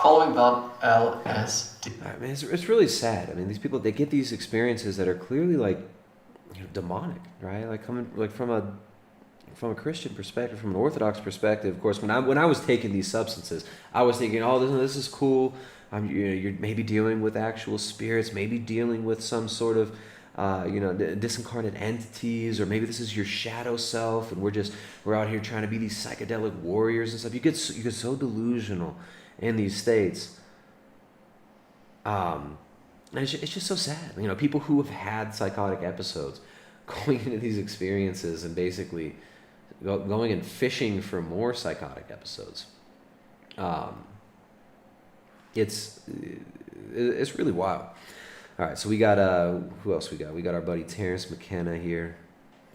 Following that, LSD. I mean, it's really sad. I mean, these people, they get these experiences that are clearly like, demonic, right? Like coming like from a Christian perspective, from an Orthodox perspective. Of course, when I was taking these substances, I was thinking, oh, this is cool. You're maybe dealing with actual spirits, maybe dealing with some sort of disincarnate entities, or maybe this is your shadow self, and we're out here trying to be these psychedelic warriors and stuff. You get so delusional in these states. And it's just so sad. People who have had psychotic episodes going into these experiences and basically going and fishing for more psychotic episodes. It's really wild. All right, so we got who else we got? We got our buddy Terence McKenna here.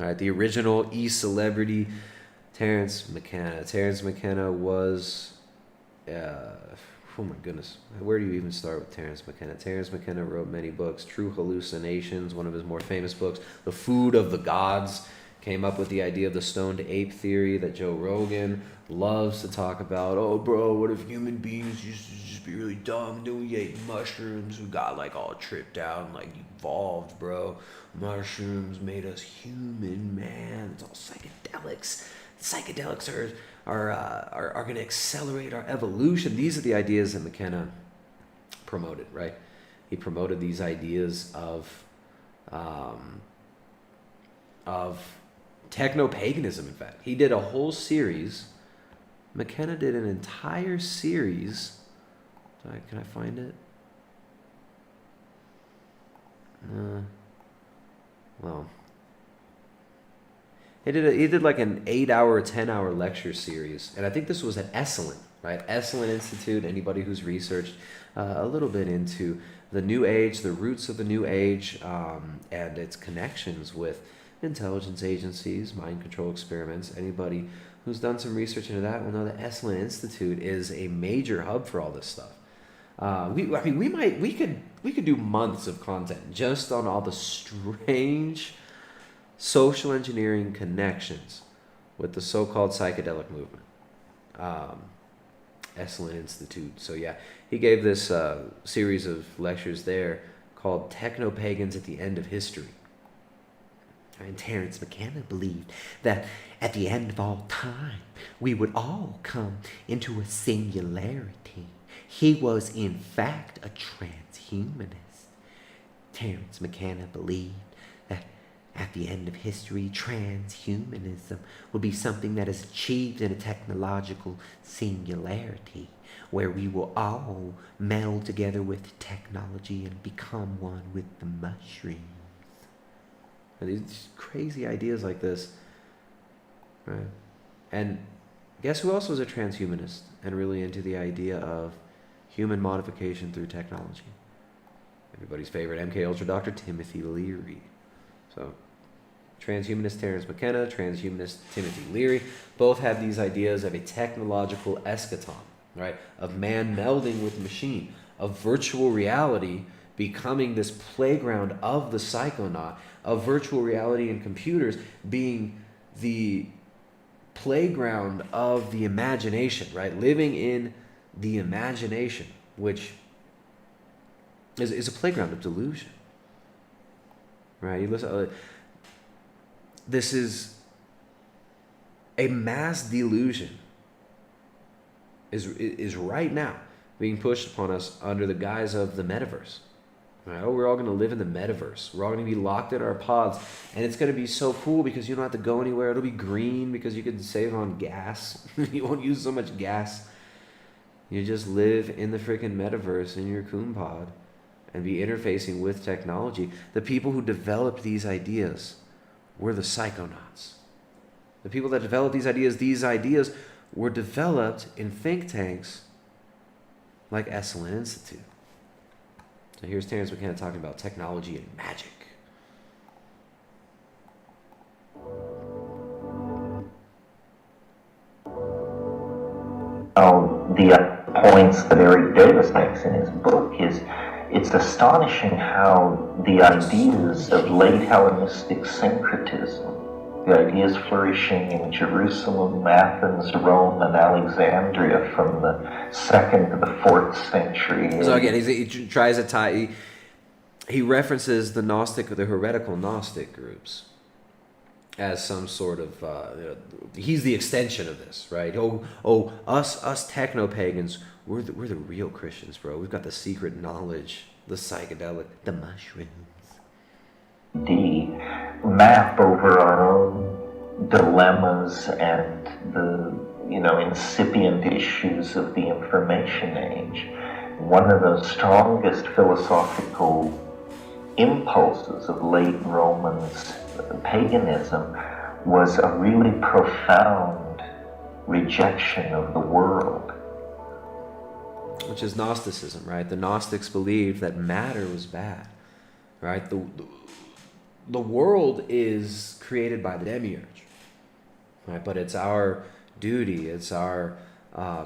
All right, the original celebrity, Terence McKenna. Terence McKenna was, oh my goodness, where do you even start with Terence McKenna? Terence McKenna wrote many books. True Hallucinations, one of his more famous books. The Food of the Gods, came up with the idea of the stoned ape theory that Joe Rogan loves to talk about. Oh, bro, what if human beings used to just be really dumb? Then we ate mushrooms. We got all tripped out and evolved, bro. Mushrooms made us human, man. It's all psychedelics. Psychedelics are going to accelerate our evolution. These are the ideas that McKenna promoted, right? He promoted these ideas of techno-paganism, in fact. He did a whole series. McKenna did an entire series. Can I find it? Well, he did an 8-hour, 10-hour lecture series, and I think this was at Esalen, right? Esalen Institute. Anybody who's researched a little bit into the New Age, the roots of the New Age, and its connections with intelligence agencies, mind control experiments. Anybody who's done some research into that will know that Esalen Institute is a major hub for all this stuff. We could do months of content just on all the strange social engineering connections with the so-called psychedelic movement. Esalen Institute. So yeah, he gave this series of lectures there called Techno-Pagans at the End of History. And Terence McKenna believed that at the end of all time, we would all come into a singularity. He was, in fact, a transhumanist. Terence McKenna believed that at the end of history, transhumanism will be something that is achieved in a technological singularity, where we will all meld together with technology and become one with the mushrooms. And these crazy ideas like this, right? And guess who else was a transhumanist and really into the idea of human modification through technology? Everybody's favorite MK Ultra Dr. Timothy Leary. So, transhumanist Terence McKenna, transhumanist Timothy Leary, both have these ideas of a technological eschaton, right? Of man melding with machine, of virtual reality becoming this playground of the psychonaut, of virtual reality and computers being the playground of the imagination, right? Living in the imagination, which is a playground of delusion, right? You listen. This is a mass delusion. Is right now being pushed upon us under the guise of the metaverse. Right? Oh, we're all going to live in the metaverse. We're all going to be locked in our pods, and it's going to be so cool because you don't have to go anywhere. It'll be green because you can save on gas. You won't use so much gas. You just live in the freaking metaverse in your coon pod and be interfacing with technology. The people who developed these ideas were the psychonauts. The people that developed these ideas were developed in think tanks like Esalen Institute. So here's Terence McKenna talking about technology and magic. The points that Eric Davis makes in his book is it's astonishing how the ideas of late Hellenistic syncretism, the ideas flourishing in Jerusalem, Athens, Rome, and Alexandria from the 2nd to the 4th century. So again, he tries to tie. He references the heretical Gnostic groups as some sort of. He's the extension of this, right? Us techno pagans, we're the real Christians, bro. We've got the secret knowledge, the psychedelic, the mushrooms. map over our own dilemmas and the incipient issues of the information age. One of the strongest philosophical impulses of late Romans paganism was a really profound rejection of the world. Which is Gnosticism, right? The Gnostics believed that matter was bad, right? The world is created by the demiurge, right? But it's our duty, it's our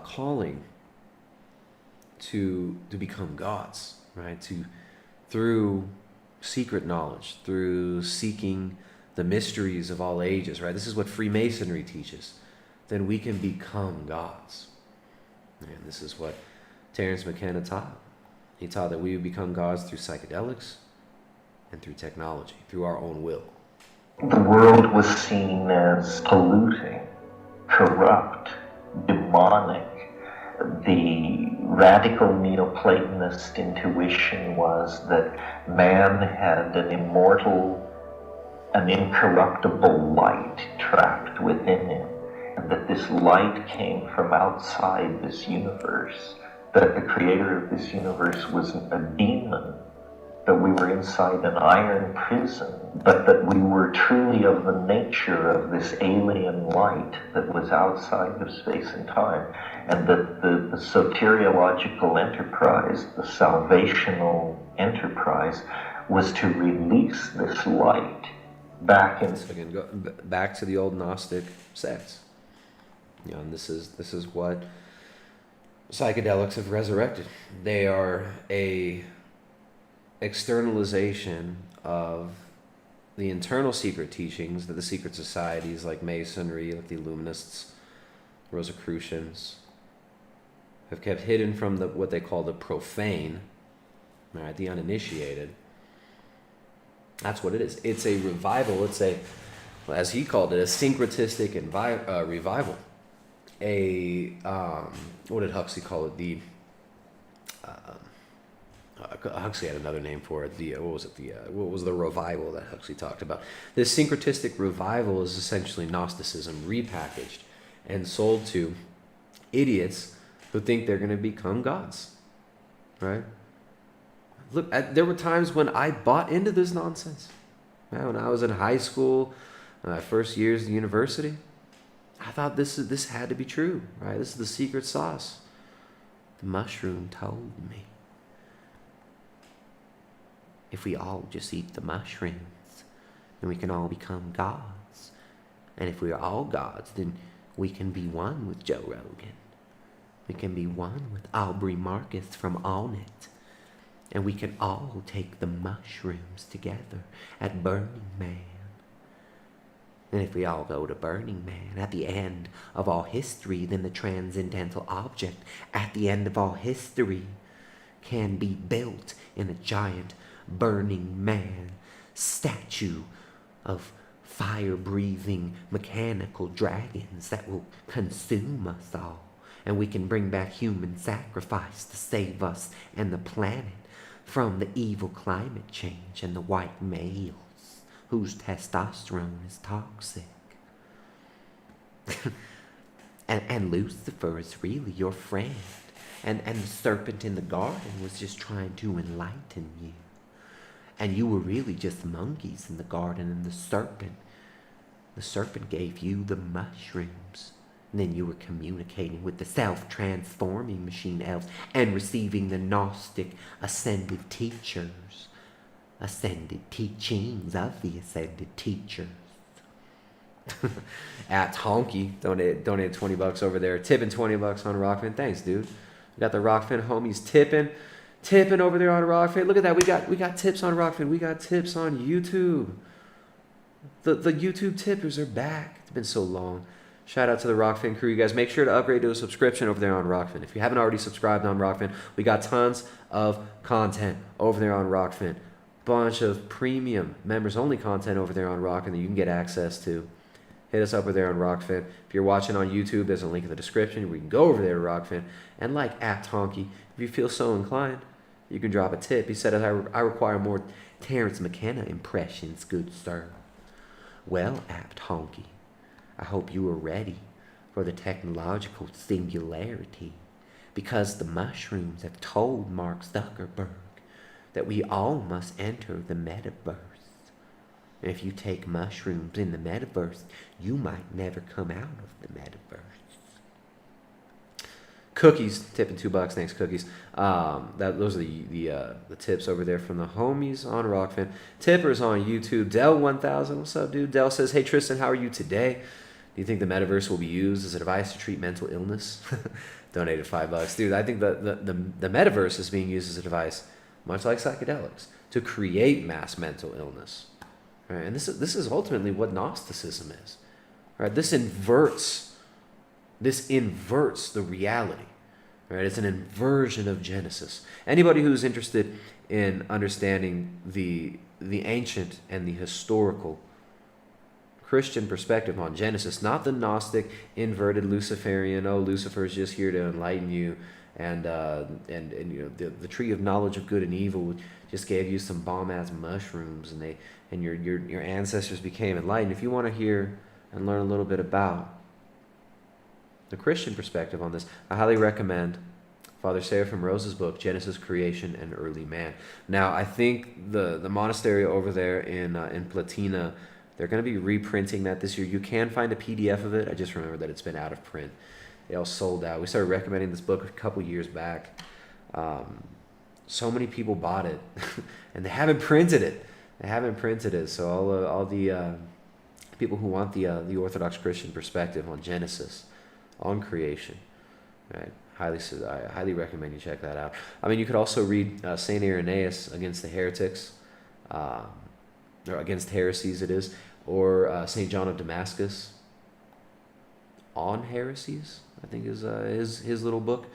calling to become gods, right? Through secret knowledge, through seeking the mysteries of all ages, right? This is what Freemasonry teaches. Then we can become gods. And this is what Terence McKenna taught. He taught that we would become gods through psychedelics and through technology, through our own will. The world was seen as polluting, corrupt, demonic. The radical Neoplatonist intuition was that man had an immortal, an incorruptible light trapped within him, and that this light came from outside this universe, that the creator of this universe was a demon, that we were inside an iron prison, but that we were truly of the nature of this alien light that was outside of space and time, and that the soteriological enterprise, the salvational enterprise, was to release this light back in. So again, go back to the old Gnostic sects. And this is what psychedelics have resurrected. They are a externalization of the internal secret teachings that the secret societies like Masonry, like the Illuminists, Rosicrucians, have kept hidden from what they call the profane, right, the uninitiated. That's what it is. It's a revival. It's as he called it, a syncretistic revival. What did Huxley call it? Huxley had another name for it. What was the revival that Huxley talked about? This syncretistic revival is essentially Gnosticism repackaged and sold to idiots who think they're going to become gods, right? Look, there were times when I bought into this nonsense. When I was in high school, first years of university, I thought this had to be true, right? This is the secret sauce. The mushroom told me. If we all just eat the mushrooms, then we can all become gods. And if we are all gods, then we can be one with Joe Rogan. We can be one with Aubrey Marcus from On It. And we can all take the mushrooms together at Burning Man. And if we all go to Burning Man at the end of all history, then the transcendental object at the end of all history can be built in a giant Burning Man statue of fire-breathing mechanical dragons that will consume us all. And we can bring back human sacrifice to save us and the planet from the evil climate change and the white males whose testosterone is toxic. and Lucifer is really your friend. And the serpent in the garden was just trying to enlighten you. And you were really just monkeys in the garden, and the serpent gave you the mushrooms. And then you were communicating with the self-transforming machine elves and receiving the Gnostic ascended teachers. Ascended teachings of the ascended teachers. At Honky, donate $20 over there. Tipping $20 on Rockfin. Thanks, dude. We got the Rockfin homies tipping over there on Rockfin. Look at that. We got tips on Rockfin. We got tips on YouTube. The YouTube tippers are back. It's been so long. Shout out to the Rockfin crew. You guys make sure to upgrade to a subscription over there on Rockfin. If you haven't already subscribed on Rockfin, we got tons of content over there on Rockfin. Bunch of premium members only content over there on Rockfin that you can get access to. Hit us up over there on Rockfin. If you're watching on YouTube, there's a link in the description where you can go over there to Rockfin. And like at Tonky, if you feel so inclined, you can drop a tip. He said, I require more Terence McKenna impressions, good sir. Well, apt honky, I hope you are ready for the technological singularity, because the mushrooms have told Mark Zuckerberg that we all must enter the metaverse. And if you take mushrooms in the metaverse, you might never come out of the metaverse. Cookies, tipping $2. Thanks, cookies. Those are the tips over there from the homies on Rockfin. Tippers on YouTube. Dell1000, what's up, dude? Dell says, hey Tristan, how are you today? Do you think the metaverse will be used as a device to treat mental illness? Donated $5, dude. I think the metaverse is being used as a device, much like psychedelics, to create mass mental illness. Right? And this is ultimately what Gnosticism is. Right? This inverts the reality. Right? It's an inversion of Genesis. Anybody who's interested in understanding the ancient and the historical Christian perspective on Genesis, not the Gnostic, inverted Luciferian, oh, Lucifer's just here to enlighten you, and you know, the tree of knowledge of good and evil just gave you some bomb-ass mushrooms, and your ancestors became enlightened. If you want to hear and learn a little bit about the Christian perspective on this, I highly recommend Father Seraphim Rose's book, Genesis, Creation, and Early Man. Now, I think the monastery over there in Platina, they're going to be reprinting that this year. You can find a PDF of it. I just remember that it's been out of print. It all sold out. We started recommending this book a couple years back. So many people bought it, and they haven't printed it. So all the people who want the Orthodox Christian perspective on Genesis, on creation, right? I highly recommend you check that out. I mean, you could also read Saint Irenaeus Against the Heretics, or Against Heresies, it is, or Saint John of Damascus on Heresies, I think is his little book.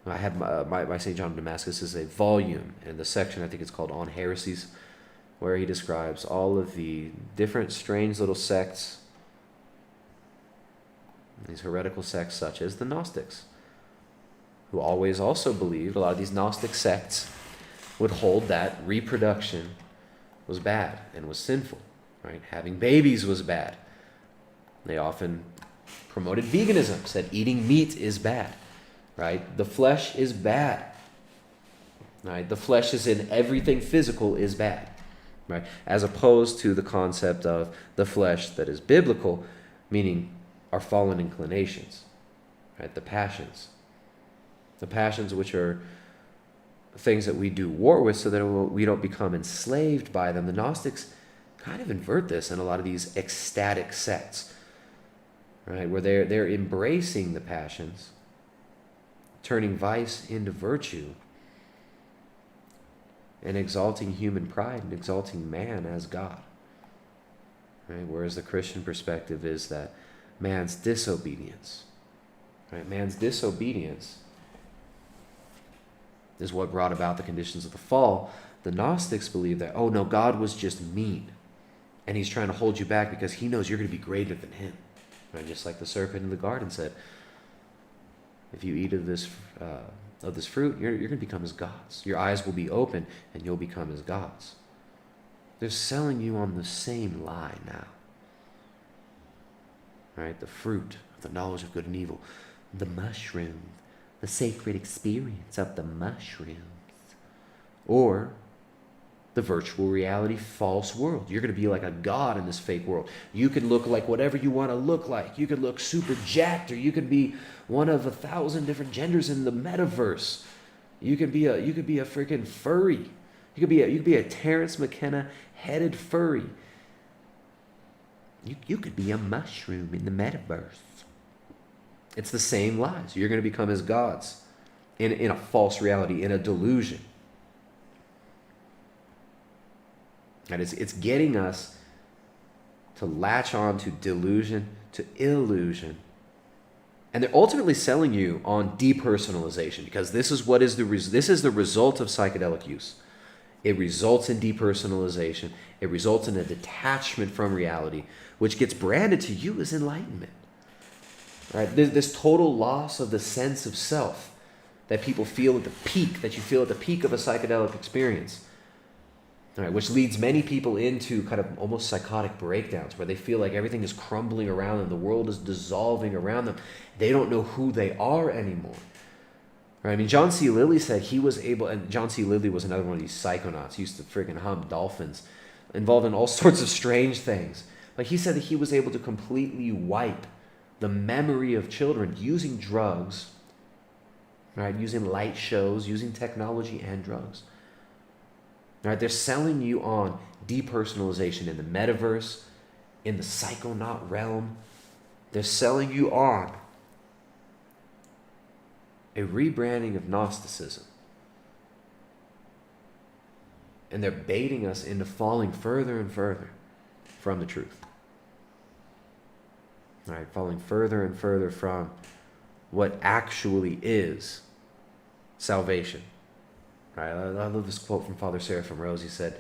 I have my Saint John of Damascus is a volume, and the section, I think it's called On Heresies, where he describes all of the different strange little sects, these heretical sects such as the Gnostics, who always also believed, a lot of these Gnostic sects would hold that reproduction was bad and was sinful, right? Having babies was bad. They often promoted veganism, said eating meat is bad, right? The flesh is bad, right? The flesh is in everything physical is bad, right? As opposed to the concept of the flesh that is biblical, meaning our fallen inclinations, right? The passions which are things that we do war with so that we don't become enslaved by them. The Gnostics kind of invert this in a lot of these ecstatic sects, right, where they're embracing the passions, turning vice into virtue, and exalting human pride and exalting man as God, right? Whereas the Christian perspective is that man's disobedience, right? Man's disobedience is what brought about the conditions of the fall. The Gnostics believe that, oh no, God was just mean, and he's trying to hold you back because he knows you're going to be greater than him. Right? Just like the serpent in the garden said, if you eat of this fruit, you're going to become as gods. Your eyes will be open, and you'll become as gods. They're selling you on the same lie now. Right? The fruit of the knowledge of good and evil, the mushroom, the sacred experience of the mushrooms, or the virtual reality false world. You're going to be like a god in this fake world. You could look like whatever you want to look like. You could look super jacked, or you could be one of 1,000 different genders in the metaverse. You could be a freaking furry. You could be a Terence McKenna headed furry. You could be a mushroom in the metaverse. It's the same lies. You're going to become as gods in a false reality, in a delusion. And it's getting us to latch on to delusion, to illusion. And they're ultimately selling you on depersonalization, because this is the result of psychedelic use. It results in depersonalization. It results in a detachment from reality, which gets branded to you as enlightenment. Right? This total loss of the sense of self that people feel at the peak, that you feel at the peak of a psychedelic experience. All right, which leads many people into kind of almost psychotic breakdowns where they feel like everything is crumbling around them, the world is dissolving around them. They don't know who they are anymore. Right? I mean, John C. Lilly said he was able, and John C. Lilly was another one of these psychonauts. He used to freaking hum dolphins, involved in all sorts of strange things. Like he said that he was able to completely wipe the memory of children using drugs, right? Using light shows, using technology and drugs. Right? They're selling you on depersonalization in the metaverse, in the psychonaut realm. They're selling you on a rebranding of Gnosticism. And they're baiting us into falling further and further from the truth. Right? Falling further and further from what actually is salvation. Right? I love this quote from Father Seraphim Rose. He said,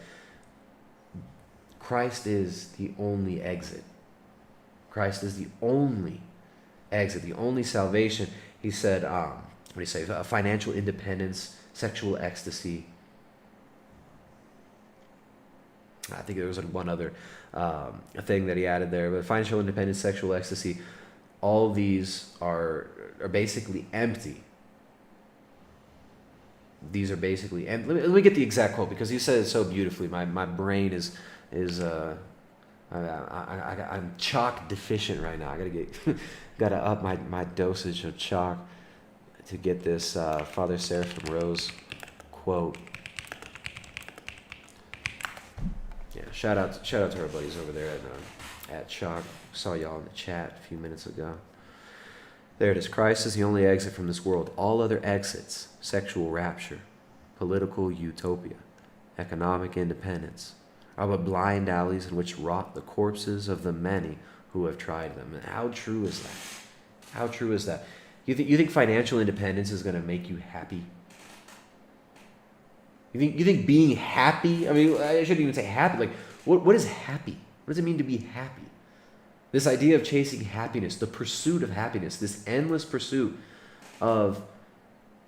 Christ is the only exit. Christ is the only exit, the only salvation. He said, what do you say? Financial independence, sexual ecstasy. I think there was one other thing that he added there, but financial independence, sexual ecstasy, all these are basically empty. These are basically empty. Let me get the exact quote because he said it so beautifully. My brain is I'm chalk deficient right now. Gotta up my dosage of chalk to get this Father Seraphim Rose quote. Yeah, shout out to our buddies over there at Chalk. Saw y'all in the chat a few minutes ago. There it is. Christ is the only exit from this world. All other exits, sexual rapture, political utopia, economic independence, are but blind alleys in which rot the corpses of the many who have tried them. And how true is that? How true is that? You think financial independence is going to make you happy? You think being happy? I mean, I shouldn't even say happy. Like, what is happy? What does it mean to be happy? This idea of chasing happiness, the pursuit of happiness, this endless pursuit of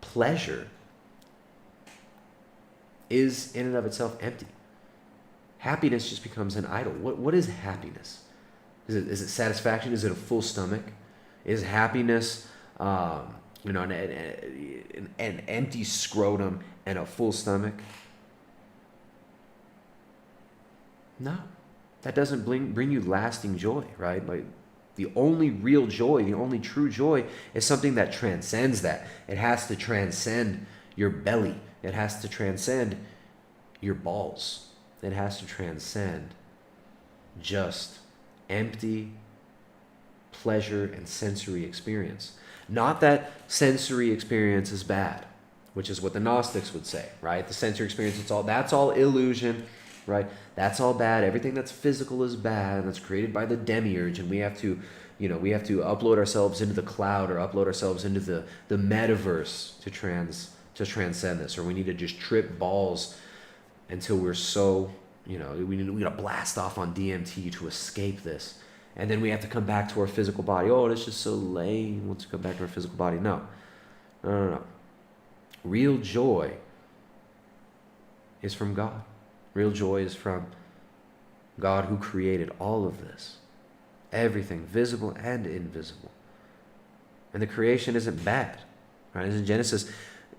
pleasure is in and of itself empty. Happiness just becomes an idol. What is happiness? Is it satisfaction? Is it a full stomach? Is happiness an empty scrotum and a full stomach? No. That doesn't bring you lasting joy, right? Like the only real joy, the only true joy is something that transcends that. It has to transcend your belly. It has to transcend your balls. It has to transcend just empty pleasure and sensory experience. Not that sensory experience is bad, which is what the Gnostics would say, right? The sensory experience, that's all illusion, right? That's all bad. Everything that's physical is bad, and that's created by the demiurge, and we have to upload ourselves into the cloud or upload ourselves into the metaverse to transcend this, or we need to just trip balls until we're so, we gotta blast off on DMT to escape this. And then we have to come back to our physical body. Oh, it's just so lame once we come back to our physical body. No. Real joy is from God. Real joy is from God who created all of this. Everything, visible and invisible. And the creation isn't bad. Right? In Genesis,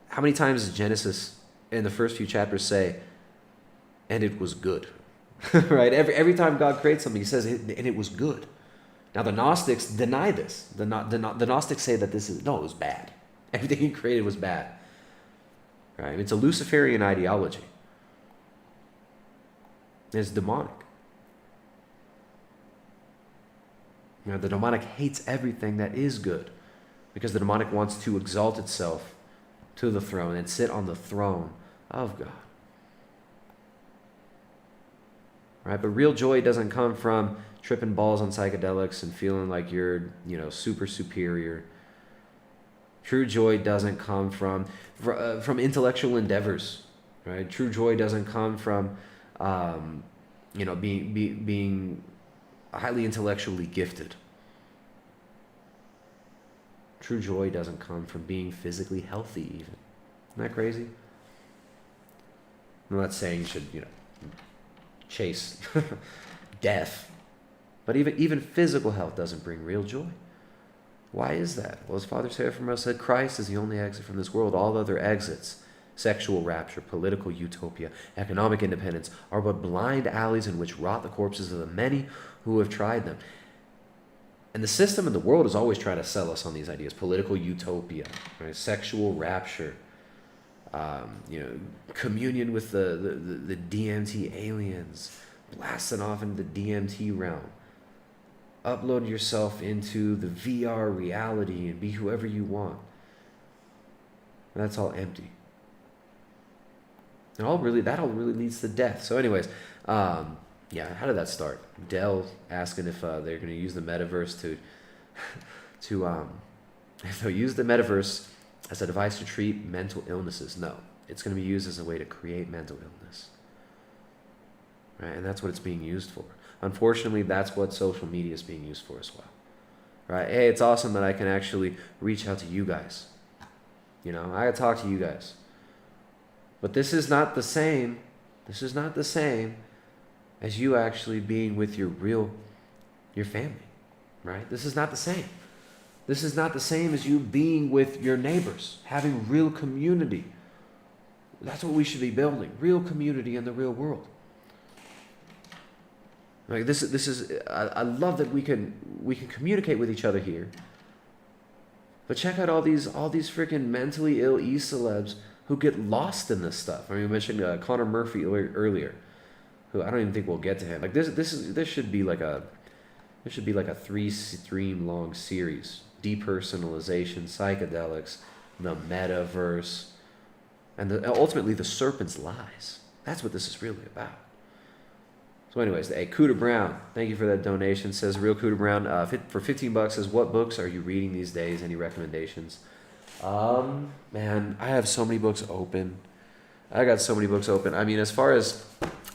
how many times does Genesis in the first few chapters say, and it was good? Right? Every time God creates something, he says, and it was good. Now the Gnostics deny this. The Gnostics say that it was bad. Everything he created was bad. Right? It's a Luciferian ideology. It's demonic. The demonic hates everything that is good because the demonic wants to exalt itself to the throne and sit on the throne of God. Right? But real joy doesn't come from tripping balls on psychedelics and feeling like you're, super superior. True joy doesn't come from intellectual endeavors, right? True joy doesn't come from, being highly intellectually gifted. True joy doesn't come from being physically healthy even. Isn't that crazy? I'm not saying you should, chase death. But even physical health doesn't bring real joy. Why is that? Well, as Father Seraphim said, Christ is the only exit from this world. All other exits, sexual rapture, political utopia, economic independence, are but blind alleys in which rot the corpses of the many who have tried them. And the system in the world is always trying to sell us on these ideas. Political utopia, right? Sexual rapture, communion with the DMT aliens, blasting off into the DMT realm. Upload yourself into the VR reality and be whoever you want. And that's all empty. And that all really leads to death. So anyways, how did that start? Dell asking if they're going to use the metaverse if they'll use the metaverse as a device to treat mental illnesses. No, it's going to be used as a way to create mental illness. Right? And that's what it's being used for. Unfortunately, that's what social media is being used for as well. Right? Hey, it's awesome that I can actually reach out to you guys. I gotta talk to you guys. But this is not the same. This is not the same as you actually being with your family. Right? This is not the same. This is not the same as you being with your neighbors, having real community. That's what we should be building. Real community in the real world. Like this is I love that we can communicate with each other here. But check out all these freaking mentally ill Ecelebs who get lost in this stuff. I mean, we mentioned Connor Murphy earlier, who I don't even think we'll get to him. Like this should be like a 3-stream long series. Depersonalization, psychedelics, the metaverse, and ultimately the serpent's lies. That's what this is really about. So anyways, hey, Cooter Brown, thank you for that donation. Says Real Cooter Brown, for $15 says, what books are you reading these days? Any recommendations? Man, I have so many books open. I got so many books open. I mean, as far as,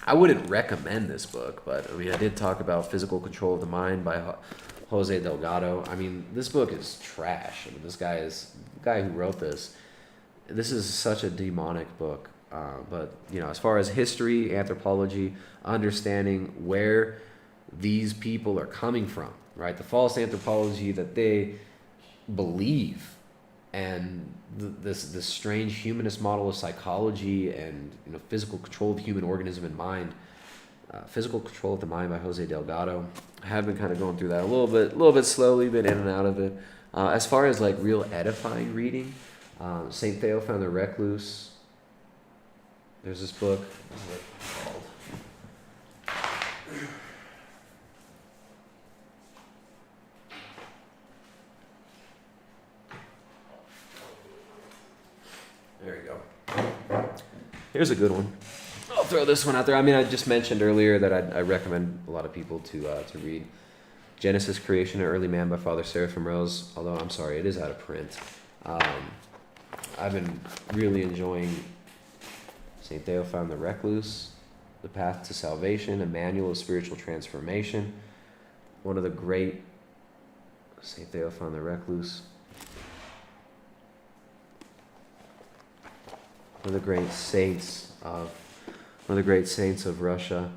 I wouldn't recommend this book, but I mean, I did talk about Physical Control of the Mind by Jose Delgado. I mean, this book is trash. I mean, the guy who wrote this is such a demonic book. But as far as history, anthropology, understanding where these people are coming from, right? The false anthropology that they believe, and this strange humanist model of psychology and physical control of the human organism and mind. Physical Control of the Mind by Jose Delgado. I have been kind of going through that a little bit slowly, been in and out of it. As far as like real edifying reading, St. Theophan the Recluse. There's this book. What is it called? There you go. Here's a good one. I'll throw this one out there. I mean, I just mentioned earlier that I recommend a lot of people to read Genesis, Creation, and Early Man by Father Seraphim Rose. Although, I'm sorry, it is out of print. I've been really enjoying St. Theophan the Recluse, The Path to Salvation, a Manual of Spiritual Transformation. One of the great St. Theophan the Recluse. One of the great saints of Russia.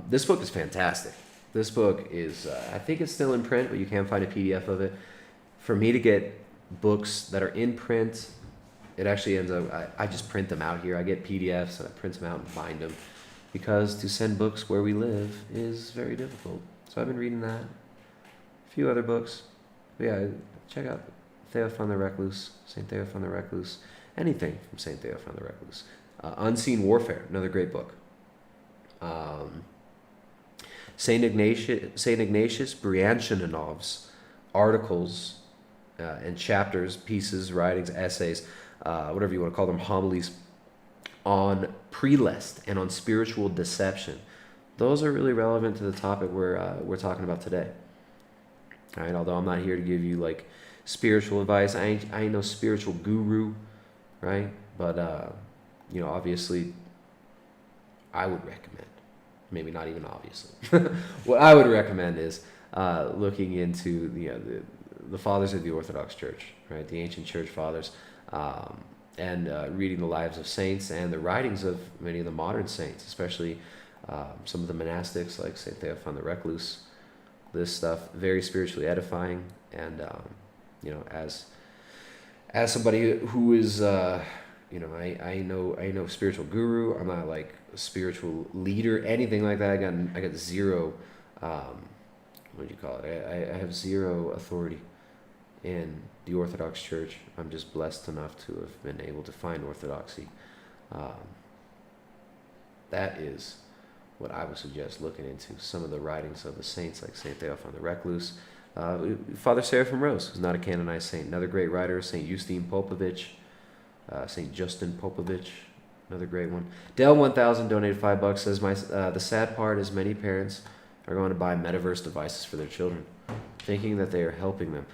This book is fantastic. This book is, I think it's still in print, but you can find a PDF of it. For me to get books that are in print, it actually ends up, I just print them out here. I get PDFs and I print them out and bind them, because to send books where we live is very difficult. So I've been reading that. A few other books. But yeah, check out Theophan the Recluse, St. Theophan the Recluse, anything from St. Theophan the Recluse. Unseen Warfare, another great book. Saint Ignatius Brianchanov's articles and chapters, pieces, writings, essays, whatever you want to call them, homilies on prelest and on spiritual deception. Those are really relevant to the topic we're talking about today. All right, although I'm not here to give you like spiritual advice. I ain't no spiritual guru, right? But obviously, I would recommend, maybe not even obviously, what I would recommend is looking into the fathers of the Orthodox Church, right? The ancient church fathers. reading the lives of saints and the writings of many of the modern saints, especially some of the monastics like Saint Theophan the Recluse. This stuff very spiritually edifying, and as somebody who is I know spiritual guru. I'm not like a spiritual leader, anything like that. I got zero. What do you call it? I have zero authority in the Orthodox Church. I'm just blessed enough to have been able to find orthodoxy. That is what I would suggest looking into. Some of the writings of the saints, like Saint Theophan the Recluse, Father Seraphim Rose, who's not a canonized saint, another great writer. Saint Justine Popovich, Saint Justin Popovich, another great one. Del 1000 donated $5. Says the sad part is many parents are going to buy metaverse devices for their children, thinking that they are helping them.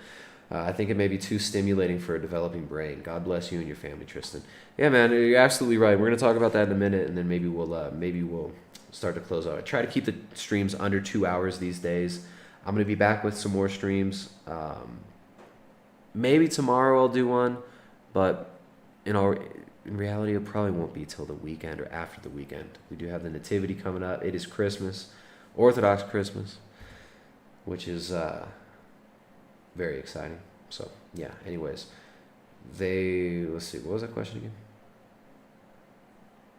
I think it may be too stimulating for a developing brain. God bless you and your family, Tristan. Yeah, man, you're absolutely right. We're gonna talk about that in a minute, and then maybe we'll start to close out. I try to keep the streams under 2 hours these days. I'm gonna be back with some more streams. Maybe tomorrow I'll do one, but in reality, it probably won't be till the weekend or after the weekend. We do have the Nativity coming up. It is Christmas, Orthodox Christmas, which is very exciting. So yeah, anyways, let's see, what was that question again?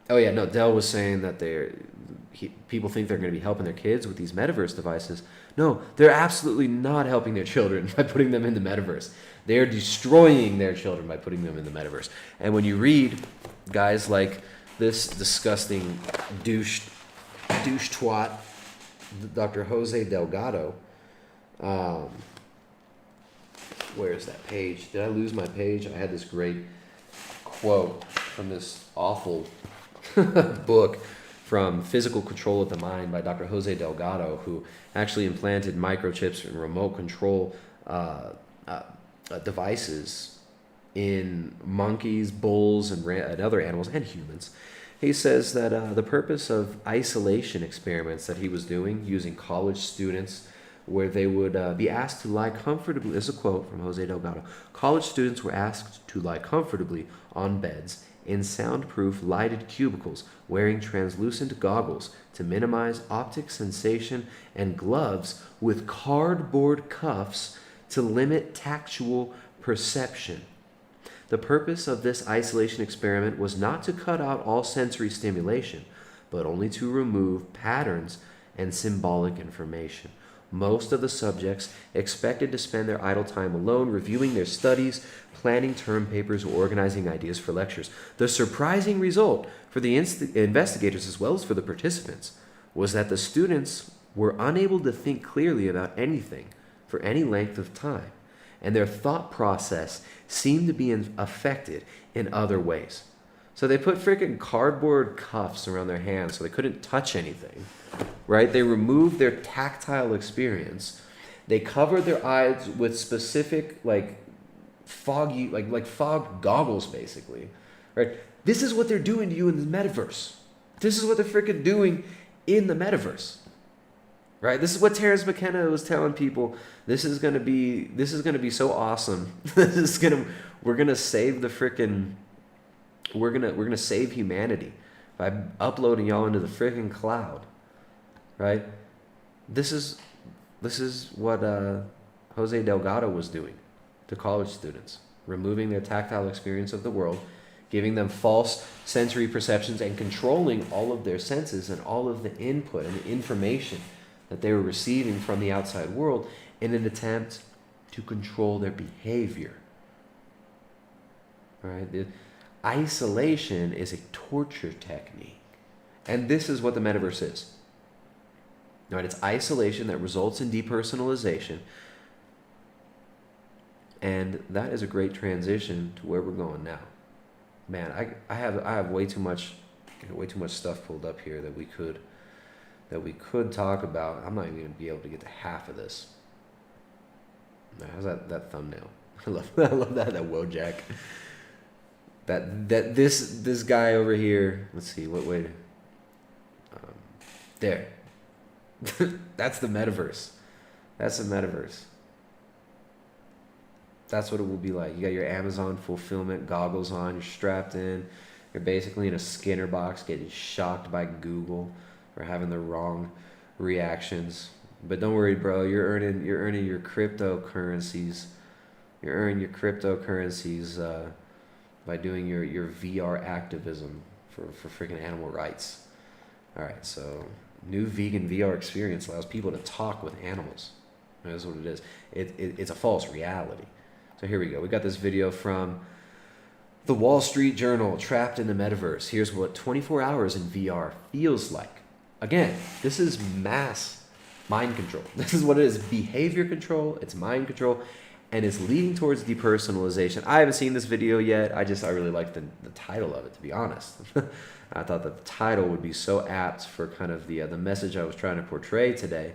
Oh yeah, no, Dell was saying that people think they're going to be helping their kids with these metaverse devices. No, they're absolutely not helping their children by putting them in the metaverse. They are destroying their children by putting them in the metaverse. And when you read guys like this disgusting douche twat, Dr. Jose Delgado, where is that page? Did I lose my page? I had this great quote from this awful book from Physical Control of the Mind by Dr. Jose Delgado, who actually implanted microchips and remote control devices in monkeys, bulls, and other animals, and humans. He says that the purpose of isolation experiments that he was doing using college students, where they would be asked to lie comfortably, this is a quote from Jose Delgado, college students were asked to lie comfortably on beds in soundproof lighted cubicles, wearing translucent goggles to minimize optic sensation, and gloves with cardboard cuffs to limit tactual perception. The purpose of this isolation experiment was not to cut out all sensory stimulation, but only to remove patterns and symbolic information. Most of the subjects expected to spend their idle time alone, reviewing their studies, planning term papers, or organizing ideas for lectures. The surprising result for the investigators as well as for the participants was that the students were unable to think clearly about anything for any length of time, and their thought process seemed to be affected in other ways. So they put freaking cardboard cuffs around their hands so they couldn't touch anything, right? They removed their tactile experience. They covered their eyes with specific foggy, like fog goggles, basically, right? This is what they're doing to you in the metaverse. This is what they're freaking doing in the metaverse, right? This is what Terrence McKenna was telling people. This is gonna be so awesome. We're gonna save the freaking. We're gonna save humanity by uploading y'all into the freaking cloud, right? This is what Jose Delgado was doing to college students, removing their tactile experience of the world, giving them false sensory perceptions, and controlling all of their senses and all of the input and the information that they were receiving from the outside world in an attempt to control their behavior. All right? Isolation is a torture technique. And this is what the metaverse is. All right, it's isolation that results in depersonalization. And that is a great transition to where we're going now. Man, I have way too much stuff pulled up here that we could talk about. I'm not even going to be able to get to half of this. How's that thumbnail? I love that Wojak. That this guy over here. Let's see what way. There. That's the metaverse. That's the metaverse. That's what it will be like. You got your Amazon fulfillment goggles on, you're strapped in, you're basically in a Skinner box getting shocked by Google for having the wrong reactions. But don't worry, bro, you're earning your cryptocurrencies. You're earning your cryptocurrencies by doing your VR activism for freaking animal rights. All right, so new vegan VR experience allows people to talk with animals. That's what it is. It's a false reality. So here we go. We got this video from the Wall Street Journal, Trapped in the Metaverse. Here's what 24 hours in VR feels like. Again, this is mass mind control. This is what it is. Behavior control, it's mind control, and it's leading towards depersonalization. I haven't seen this video yet. I really like the title of it, to be honest. I thought the title would be so apt for kind of the message I was trying to portray today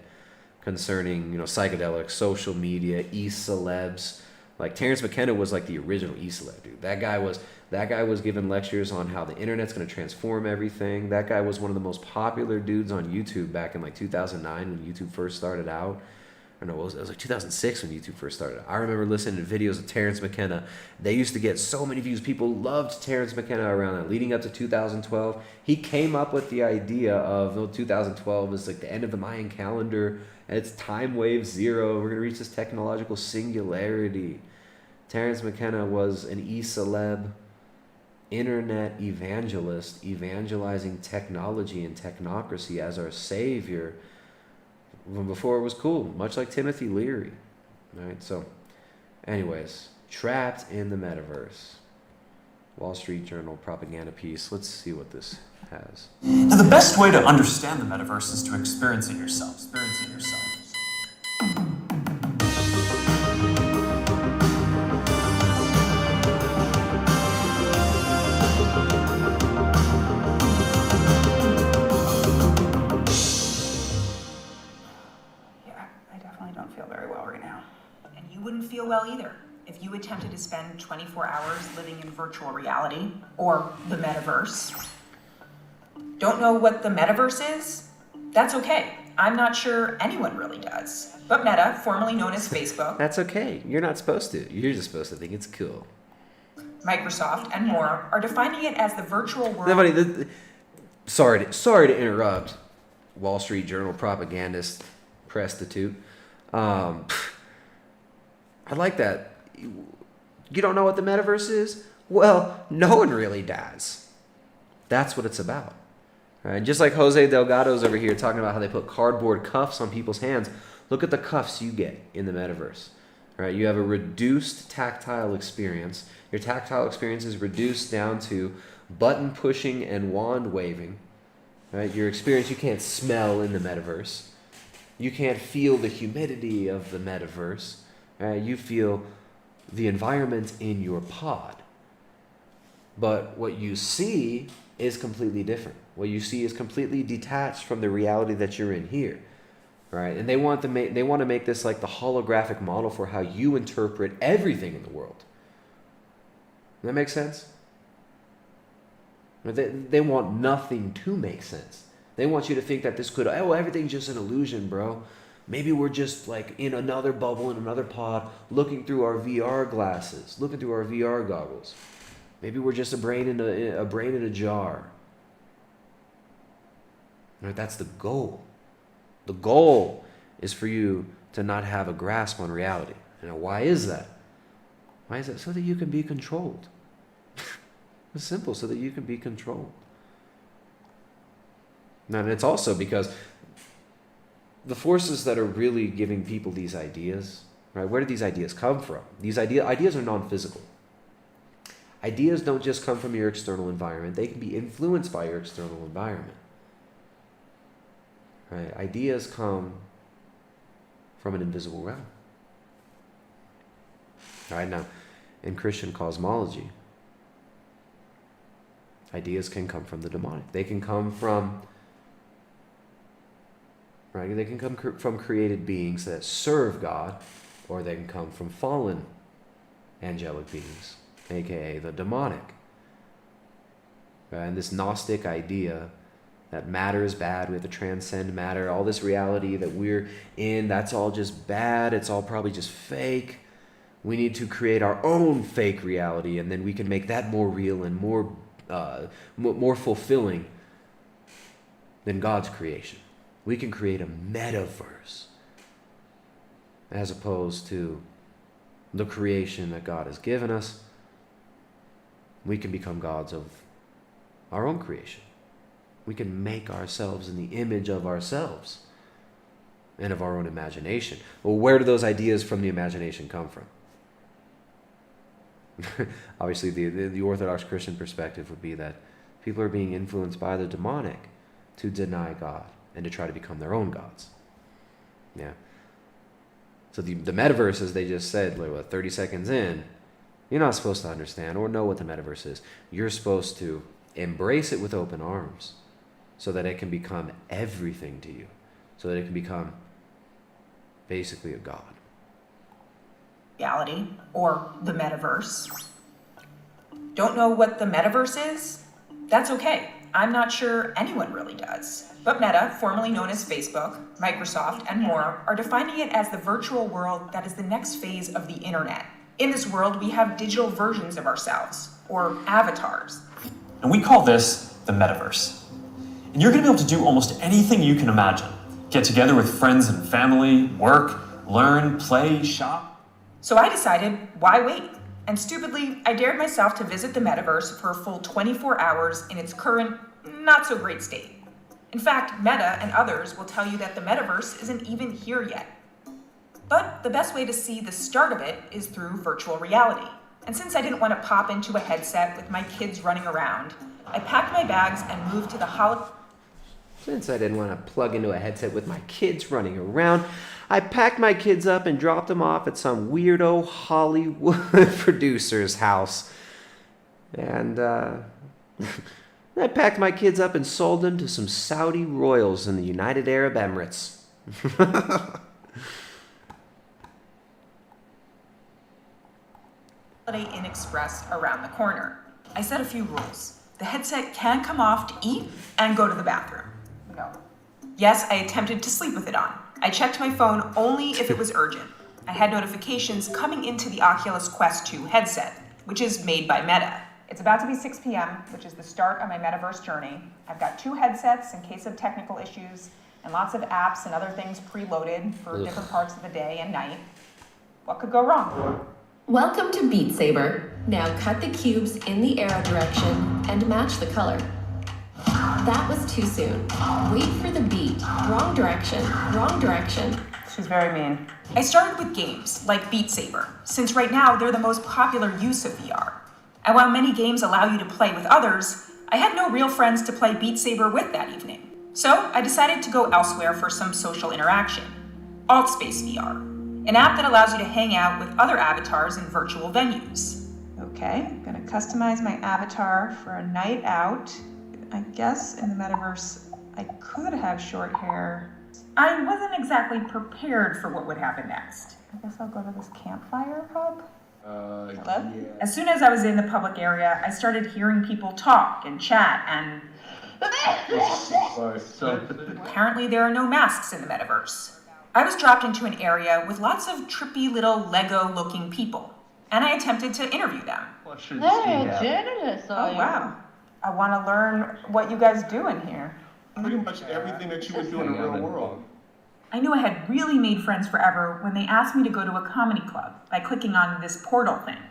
concerning, psychedelics, social media, Ecelebs. Like Terrence McKenna was like the original Eceleb, dude. That guy was giving lectures on how the internet's going to transform everything. That guy was one of the most popular dudes on YouTube back in like 2009 when YouTube first started out. Or no, it was like 2006 when YouTube first started. I remember listening to videos of Terrence McKenna. They used to get so many views. People loved Terrence McKenna around that. Leading up to 2012, he came up with the idea of 2012 is like the end of the Mayan calendar. And it's time wave 0. We're going to reach this technological singularity. Terrence McKenna was an E-celeb, internet evangelist, evangelizing technology and technocracy as our savior before it was cool, much like Timothy Leary. All right, so anyways, trapped in the metaverse. Wall Street Journal propaganda piece. Let's see what this has. Now, the best way to understand the metaverse is to experience it yourself. Yeah, I definitely don't feel very well right now. And you wouldn't feel well either if you attempted to spend 24 hours living in virtual reality or the metaverse. Don't know what the metaverse is? That's okay. I'm not sure anyone really does. But Meta, formerly known as Facebook, That's okay. You're not supposed to. You're just supposed to think it's cool. Microsoft, and more are defining it as the virtual world. Sorry to interrupt, Wall Street Journal propagandist, prostitute. I like that. You don't know what the metaverse is? Well, no one really does. That's what it's about. Right? Just like Jose Delgado's over here talking about how they put cardboard cuffs on people's hands. Look at the cuffs you get in the metaverse. Right? You have a reduced tactile experience. Your tactile experience is reduced down to button pushing and wand waving. Right? Your experience you can't smell in the metaverse. You can't feel the humidity of the metaverse. Right? You feel the environment in your pod. But what you see is completely different. What you see is completely detached from the reality that you're in here. Right? And they want to make this like the holographic model for how you interpret everything in the world. Does that make sense? They want nothing to make sense. They want you to think that this could, everything's just an illusion, bro. Maybe we're just like in another bubble, in another pod, looking through our VR glasses, looking through our VR goggles. Maybe we're just a brain in a jar. Right, that's the goal. The goal is for you to not have a grasp on reality. Now, why is that? Why is that? So that you can be controlled. It's simple, so that you can be controlled. Now, and it's also because the forces that are really giving people these ideas, right? Where do these ideas come from? These ideas are non-physical. Ideas don't just come from your external environment. They can be influenced by your external environment. Right? Ideas come from an invisible realm. All right, now, in Christian cosmology, ideas can come from the demonic. They can come from, right? They can come from created beings that serve God, or they can come from fallen angelic beings, aka the demonic. Right? And this Gnostic idea that matter is bad, we have to transcend matter, all this reality that we're in, that's all just bad, it's all probably just fake. We need to create our own fake reality, and then we can make that more real and more fulfilling than God's creation. We can create a metaverse as opposed to the creation that God has given us. We can become gods of our own creation. We can make ourselves in the image of ourselves and of our own imagination. Well, where do those ideas from the imagination come from? Obviously, the Orthodox Christian perspective would be that people are being influenced by the demonic to deny God and to try to become their own gods. Yeah. So the metaverse, as they just said, like, 30 seconds in, you're not supposed to understand or know what the metaverse is. You're supposed to embrace it with open arms so that it can become everything to you, so that it can become basically a god. Reality, or the metaverse. Don't know what the metaverse is? That's okay. I'm not sure anyone really does. But Meta, formerly known as Facebook, Microsoft, and more, are defining it as the virtual world that is the next phase of the internet. In this world, we have digital versions of ourselves, or avatars. And we call this the Metaverse. And you're going to be able to do almost anything you can imagine. Get together with friends and family, work, learn, play, shop. So I decided, why wait? And stupidly, I dared myself to visit the metaverse for a full 24 hours in its current, not so great state. In fact, Meta and others will tell you that the metaverse isn't even here yet. But the best way to see the start of it is through virtual reality. And since I didn't want to pop into a headset with my kids running around, I packed my bags and moved to the Since I didn't want to plug into a headset with my kids running around, I packed my kids up and dropped them off at some weirdo Hollywood producer's house. And I packed my kids up and sold them to some Saudi royals in the United Arab Emirates. Holiday Inn Express around the corner. I set a few rules. The headset can come off to eat and go to the bathroom. No. Yes, I attempted to sleep with it on. I checked my phone only if it was urgent. I had notifications coming into the Oculus Quest 2 headset, which is made by Meta. It's about to be 6 p.m., which is the start of my metaverse journey. I've got 2 headsets in case of technical issues, and lots of apps and other things preloaded for different parts of the day and night. What could go wrong? Welcome to Beat Saber. Now cut the cubes in the arrow direction and match the color. That was too soon. Wait for the beat. Wrong direction. Wrong direction. She's very mean. I started with games, like Beat Saber, since right now they're the most popular use of VR. And while many games allow you to play with others, I had no real friends to play Beat Saber with that evening. So I decided to go elsewhere for some social interaction. Altspace VR, an app that allows you to hang out with other avatars in virtual venues. Okay, I'm gonna customize my avatar for a night out. I guess in the metaverse, I could have short hair. I wasn't exactly prepared for what would happen next. I guess I'll go to this campfire hub. Hello? Yeah. As soon as I was in the public area, I started hearing people talk and chat and... Apparently there are no masks in the metaverse. I was dropped into an area with lots of trippy little Lego-looking people, and I attempted to interview them. journalist, Oh, wow. I want to learn what you guys do in here. Pretty much everything that you would do in the real world. I knew I had really made friends forever when they asked me to go to a comedy club by clicking on this portal thing.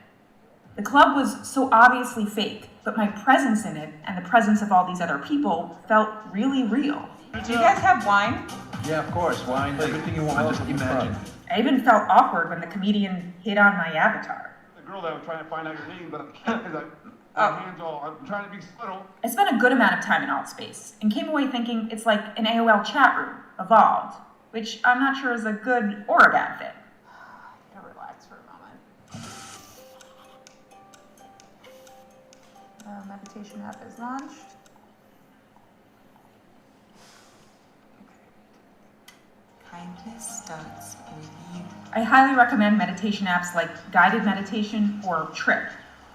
The club was so obviously fake, but my presence in it and the presence of all these other people felt really real. Do you guys have wine? Yeah, of course. Wine, everything you want, just imagine. I even felt awkward when the comedian hit on my avatar. The girl that was trying to find out your name, but I can't, because hands all, I'm trying to be subtle. I spent a good amount of time in Altspace and came away thinking it's like an AOL chat room, evolved, which I'm not sure is a good or a bad fit. I'm gonna relax for a moment. Meditation app is launched. Kindness starts with you. I highly recommend meditation apps like Guided Meditation or Trip.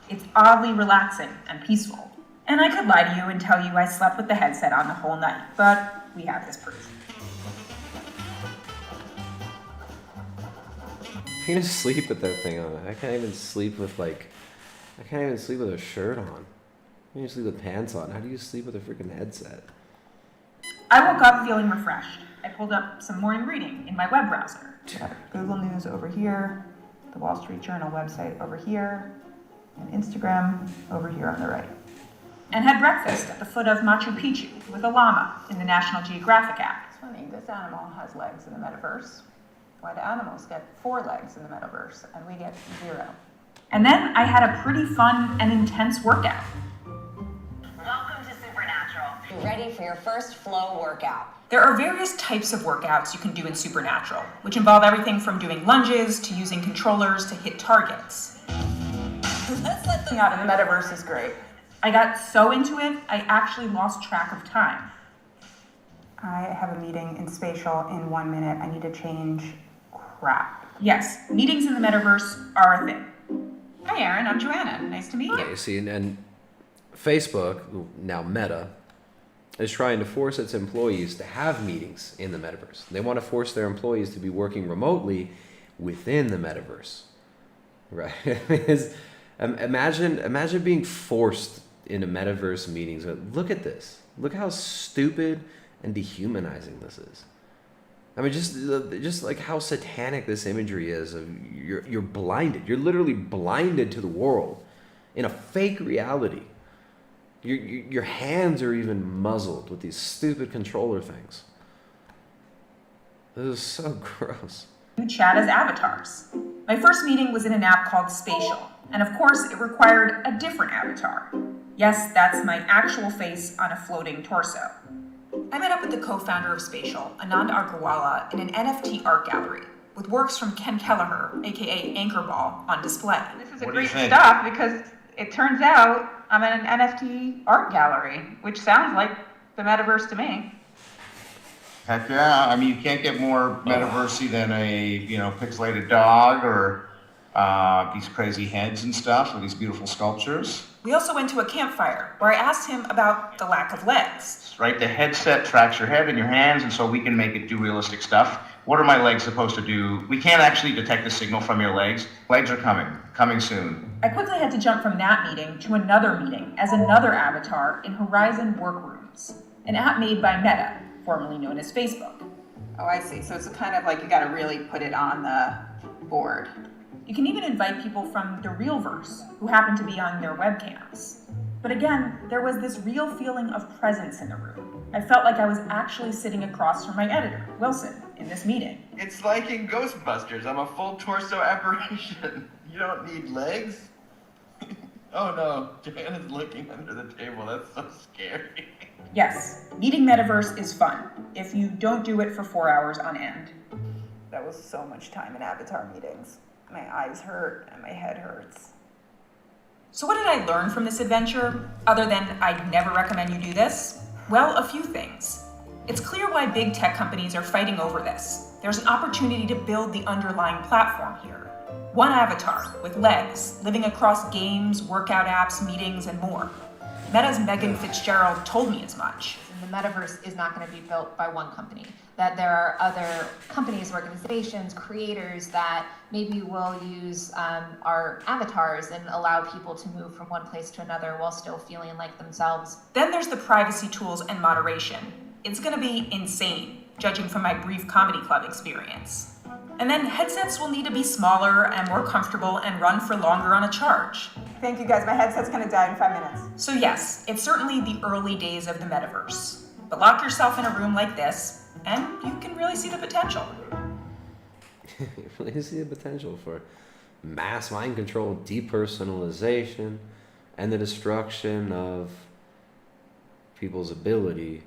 It's oddly relaxing and peaceful. And I could lie to you and tell you I slept with the headset on the whole night, but we have this proof. gonna sleep with that thing on? I can't even sleep with a shirt on. You can sleep with pants on. How do you sleep with a freaking headset? I woke up feeling refreshed. I pulled up some morning reading in my web browser. Google News over here, the Wall Street Journal website over here, and Instagram over here on the right. And had breakfast at the foot of Machu Picchu with a llama in the National Geographic app. It's funny, this animal has legs in the metaverse. Why do animals get 4 legs in the metaverse and we get 0? And then I had a pretty fun and intense workout. Welcome to Supernatural. Get ready for your first flow workout. There are various types of workouts you can do in Supernatural, which involve everything from doing lunges to using controllers to hit targets. Let's let them Out in the metaverse is great. I got so into it, I actually lost track of time. I have a meeting in Spatial in 1 minute. I need to change crap. Yes, meetings in the metaverse are a thing. Hi, Aaron. I'm Joanna. Nice to meet you. Yeah, you see, and Facebook, now Meta, is trying to force its employees to have meetings in the metaverse. They want to force their employees to be working remotely within the metaverse. Right? Imagine being forced into metaverse meetings. Look at this. Look how stupid and dehumanizing this is. I mean, just like how satanic this imagery is. Of you're blinded. You're literally blinded to the world in a fake reality. Your hands are even muzzled with these stupid controller things. This is so gross. You chat as avatars. My first meeting was in an app called Spatial, and of course it required a different avatar. Yes, that's my actual face on a floating torso. I met up with the co-founder of Spatial, Anand Agarwala, in an NFT art gallery with works from Ken Kelleher, aka Anchorball, on display. This is great stuff because it turns out I'm in an NFT art gallery, which sounds like the metaverse to me. Heck yeah! I mean, you can't get more metaversey than a pixelated dog or these crazy heads and stuff, or these beautiful sculptures. We also went to a campfire where I asked him about the lack of legs. Right, the headset tracks your head and your hands, and so we can make it do realistic stuff. What are my legs supposed to do? We can't actually detect the signal from your legs. Legs are coming soon. I quickly had to jump from that meeting to another meeting as another avatar in Horizon Workrooms, an app made by Meta, formerly known as Facebook. Oh, I see. So it's kind of like you got to really put it on the board. You can even invite people from the Realverse who happen to be on their webcams. But again, there was this real feeling of presence in the room. I felt like I was actually sitting across from my editor, Wilson, in this meeting. It's like in Ghostbusters. I'm a full torso apparition. You don't need legs? Oh no, Joanna's looking under the table. That's so scary. Yes, meeting Metaverse is fun, if you don't do it for 4 hours on end. That was so much time in avatar meetings. My eyes hurt and my head hurts. So what did I learn from this adventure, other than I'd never recommend you do this? Well, a few things. It's clear why big tech companies are fighting over this. There's an opportunity to build the underlying platform here. One avatar with legs, living across games, workout apps, meetings, and more. Meta's Megan Fitzgerald told me as much. The metaverse is not going to be built by one company, that there are other companies, organizations, creators that maybe will use our avatars and allow people to move from one place to another while still feeling like themselves. Then there's the privacy tools and moderation. It's going to be insane, judging from my brief comedy club experience. And then headsets will need to be smaller and more comfortable and run for longer on a charge. Thank you guys, my headset's gonna die in 5 minutes. So yes, it's certainly the early days of the metaverse. But lock yourself in a room like this, and you can really see the potential. You really see the potential for mass mind control, depersonalization, and the destruction of people's ability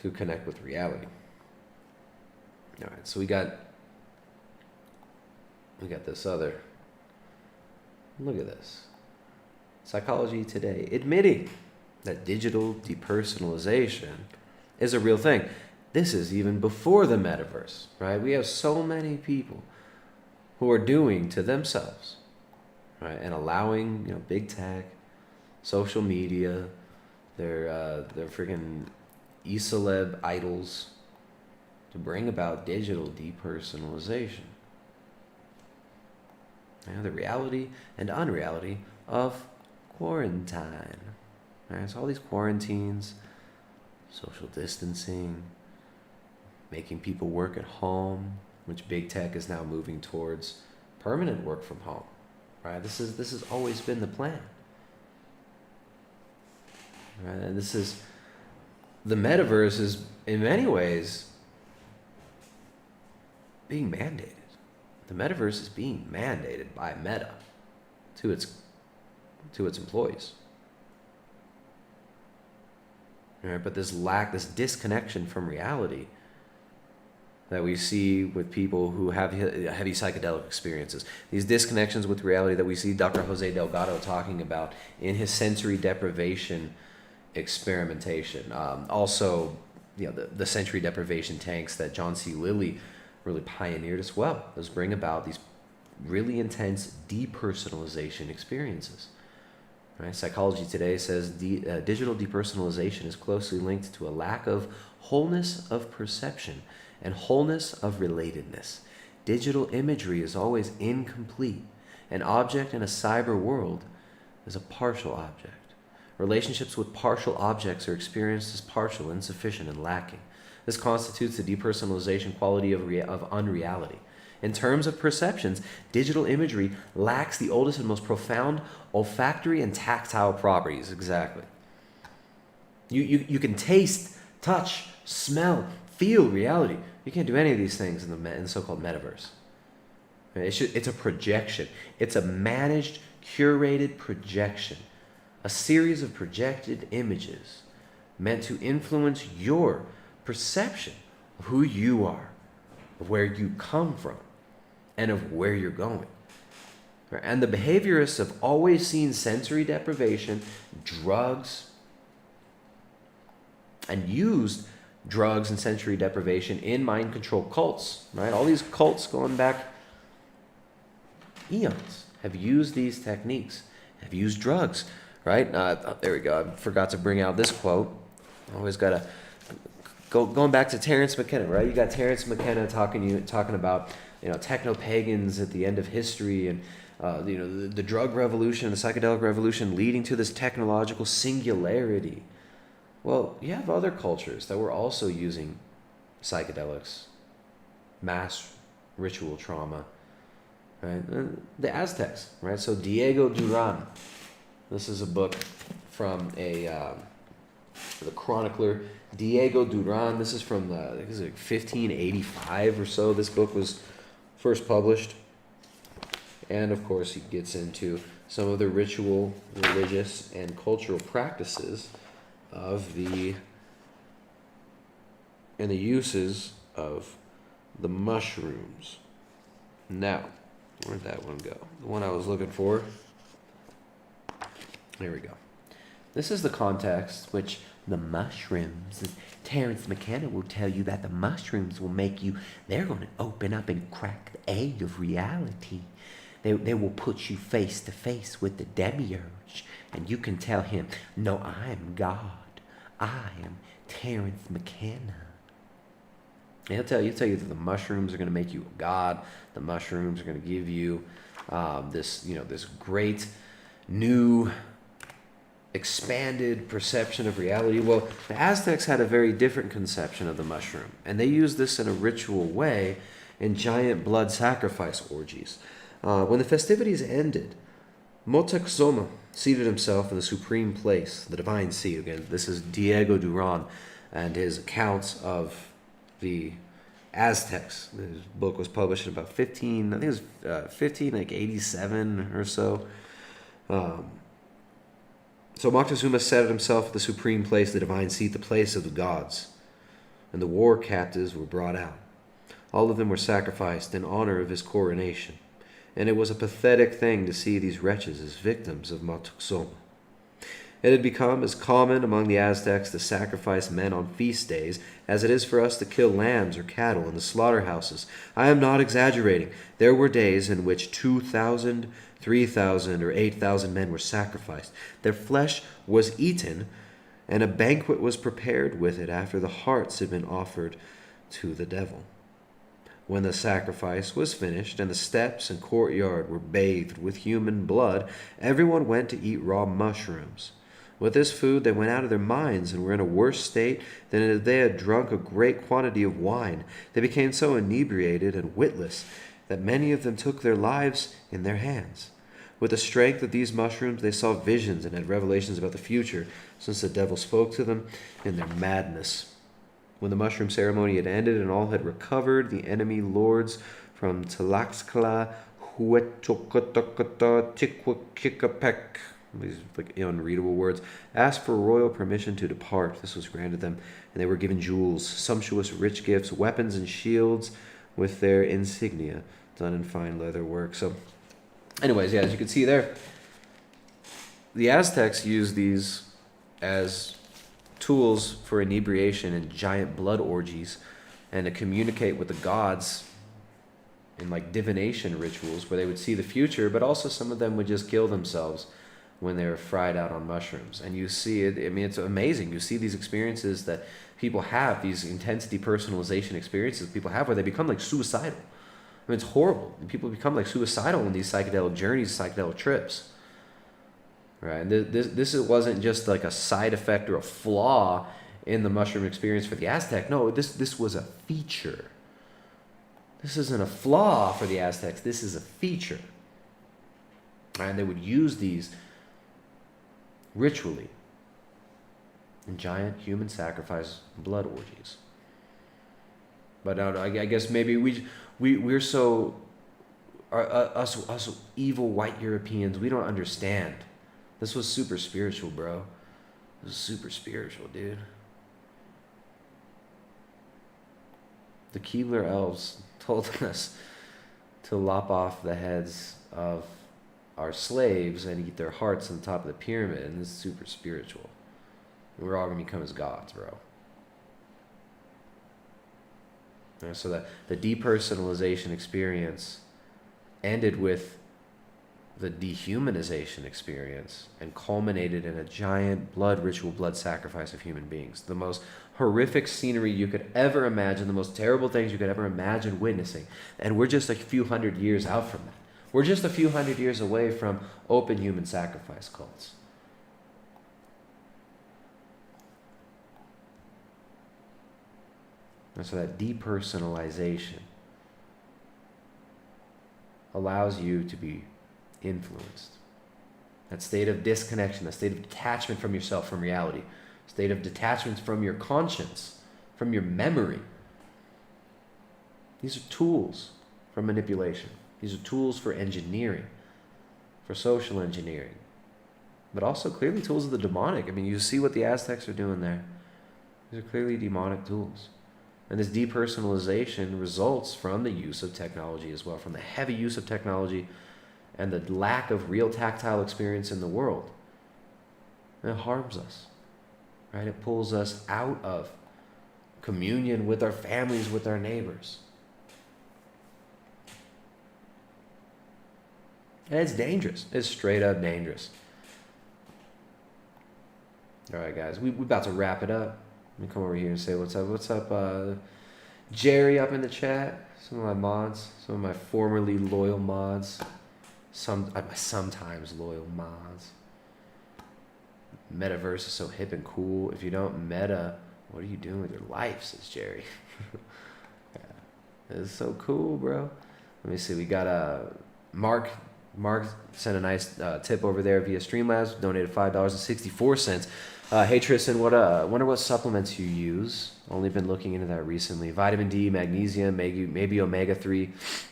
to connect with reality. All right, so we got this other. Look at this. Psychology Today admitting that digital depersonalization is a real thing. This is even before the metaverse, right? We have so many people who are doing to themselves, right, and allowing big tech, social media, their freaking Eceleb idols to bring about digital depersonalization. The reality and unreality of quarantine. Right? So all these quarantines, social distancing, making people work at home, which big tech is now moving towards permanent work from home. Right? This has always been the plan. Right? And the metaverse is in many ways being mandated. The metaverse is being mandated by Meta to its employees. Right? But this disconnection from reality that we see with people who have heavy psychedelic experiences, these disconnections with reality that we see Dr. Jose Delgado talking about in his sensory deprivation experimentation. Also, the sensory deprivation tanks that John C. Lilly really pioneered as well. Those bring about these really intense depersonalization experiences. Right? Psychology Today says digital depersonalization is closely linked to a lack of wholeness of perception and wholeness of relatedness. Digital imagery is always incomplete. An object in a cyber world is a partial object. Relationships with partial objects are experienced as partial, insufficient, and lacking. This constitutes the depersonalization quality of unreality. In terms of perceptions, digital imagery lacks the oldest and most profound olfactory and tactile properties. Exactly. You can taste, touch, smell, feel reality. You can't do any of these things in the so-called metaverse. It's a projection. It's a managed, curated projection. A series of projected images meant to influence your perception of who you are, of where you come from, and of where you're going. And the behaviorists have always seen sensory deprivation, drugs, and used drugs and sensory deprivation in mind control cults. Right? All these cults going back eons have used these techniques, have used drugs. Right? There we go. I forgot to bring out this quote. Always got to going back to Terence McKenna, right? You got Terence McKenna talking about techno pagans at the end of history, and the drug revolution, the psychedelic revolution, leading to this technological singularity. Well, you have other cultures that were also using psychedelics, mass ritual trauma, right? The Aztecs, right? So Diego Duran. This is a book from the chronicler Diego Duran. This is from I think it's like 1585 or so. This book was first published, and of course he gets into some of the ritual, religious, and cultural practices of the uses of the mushrooms. Now, where'd that one go? The one I was looking for. There we go. This is the context which the mushrooms, Terence McKenna will tell you that the mushrooms will make you, they're going to open up and crack the egg of reality. They will put you face to face with the demiurge, and you can tell him, no, I am God. I am Terence McKenna. And he'll tell you that the mushrooms are going to make you a god. The mushrooms are going to give you this great new expanded perception of reality. Well, the Aztecs had a very different conception of the mushroom, and they used this in a ritual way in giant blood sacrifice orgies. When the festivities ended, Moctezuma seated himself in the supreme place, the divine seat. Again, this is Diego Duran and his accounts of the Aztecs. His book was published in about 1587 or so. So Moctezuma set himself at the supreme place, the divine seat, the place of the gods. And the war captives were brought out. All of them were sacrificed in honor of his coronation. And it was a pathetic thing to see these wretches as victims of Moctezuma. It had become as common among the Aztecs to sacrifice men on feast days as it is for us to kill lambs or cattle in the slaughterhouses. I am not exaggerating. There were days in which 2,000, 3,000, or 8,000 men were sacrificed. Their flesh was eaten, and a banquet was prepared with it after the hearts had been offered to the devil. When the sacrifice was finished and the steps and courtyard were bathed with human blood, everyone went to eat raw mushrooms. With this food, they went out of their minds and were in a worse state than if they had drunk a great quantity of wine. They became so inebriated and witless that many of them took their lives in their hands. With the strength of these mushrooms, they saw visions and had revelations about the future, since the devil spoke to them in their madness. When the mushroom ceremony had ended and all had recovered, the enemy lords from Tlaxcala, Huechocotocota, Tiquikikapec, these like unreadable words, asked for royal permission to depart. This was granted them, and they were given jewels, sumptuous rich gifts, weapons and shields with their insignia done in fine leather work. So, anyways, yeah, as you can see there, the Aztecs used these as tools for inebriation and giant blood orgies, and to communicate with the gods in like divination rituals where they would see the future, but also some of them would just kill themselves when they were fried out on mushrooms. And you see it, I mean, it's amazing. You see these experiences that people have, these intense depersonalization experiences people have where they become like suicidal. I mean, it's horrible. People become like suicidal in these psychedelic journeys, psychedelic trips. Right? And this wasn't just like a side effect or a flaw in the mushroom experience for the Aztec. No, this was a feature. This isn't a flaw for the Aztecs. This is a feature. And they would use these ritually in giant human sacrifice blood orgies. But I guess maybe we're so us evil white Europeans, we don't understand. This was super spiritual, bro. This was super spiritual, dude. The Keebler elves told us to lop off the heads of our slaves and eat their hearts on the top of the pyramid, and this is super spiritual. And we're all going to become as gods, bro. And so that the depersonalization experience ended with the dehumanization experience and culminated in a giant blood ritual, blood sacrifice of human beings. The most horrific scenery you could ever imagine, the most terrible things you could ever imagine witnessing. And we're just a few hundred years out from that. We're just a few hundred years away from open human sacrifice cults. And so that depersonalization allows you to be influenced. That state of disconnection, that state of detachment from yourself, from reality, state of detachment from your conscience, from your memory. These are tools for manipulation. These are tools for engineering, for social engineering, but also clearly tools of the demonic. I mean, you see what the Aztecs are doing there. These are clearly demonic tools. And this depersonalization results from the use of technology as well, from the heavy use of technology and the lack of real tactile experience in the world. And it harms us, right? It pulls us out of communion with our families, with our neighbors. And it's dangerous. It's straight up dangerous. All right, guys, we're about to wrap it up. Let me come over here and say what's up. What's up, Jerry up in the chat? Some of my mods, some of my formerly loyal mods, sometimes loyal mods. Metaverse is so hip and cool. If you don't meta, what are you doing with your life, says Jerry. Yeah. It's so cool, bro. Let me see. We got Mark sent a nice tip over there via Streamlabs, donated $5.64. Hey Tristan, wonder what supplements you use. Only been looking into that recently. Vitamin D, magnesium, maybe omega-3.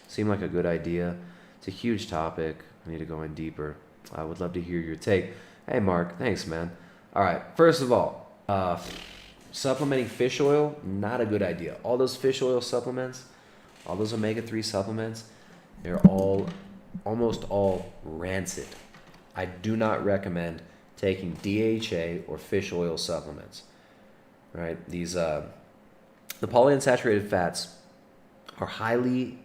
Seem like a good idea. It's a huge topic. I need to go in deeper. I would love to hear your take. Hey Mark, thanks man. All right, first of all, supplementing fish oil, not a good idea. All those fish oil supplements, all those omega-3 supplements, they're almost all rancid. I do not recommend taking DHA or fish oil supplements, right? These, the polyunsaturated fats are highly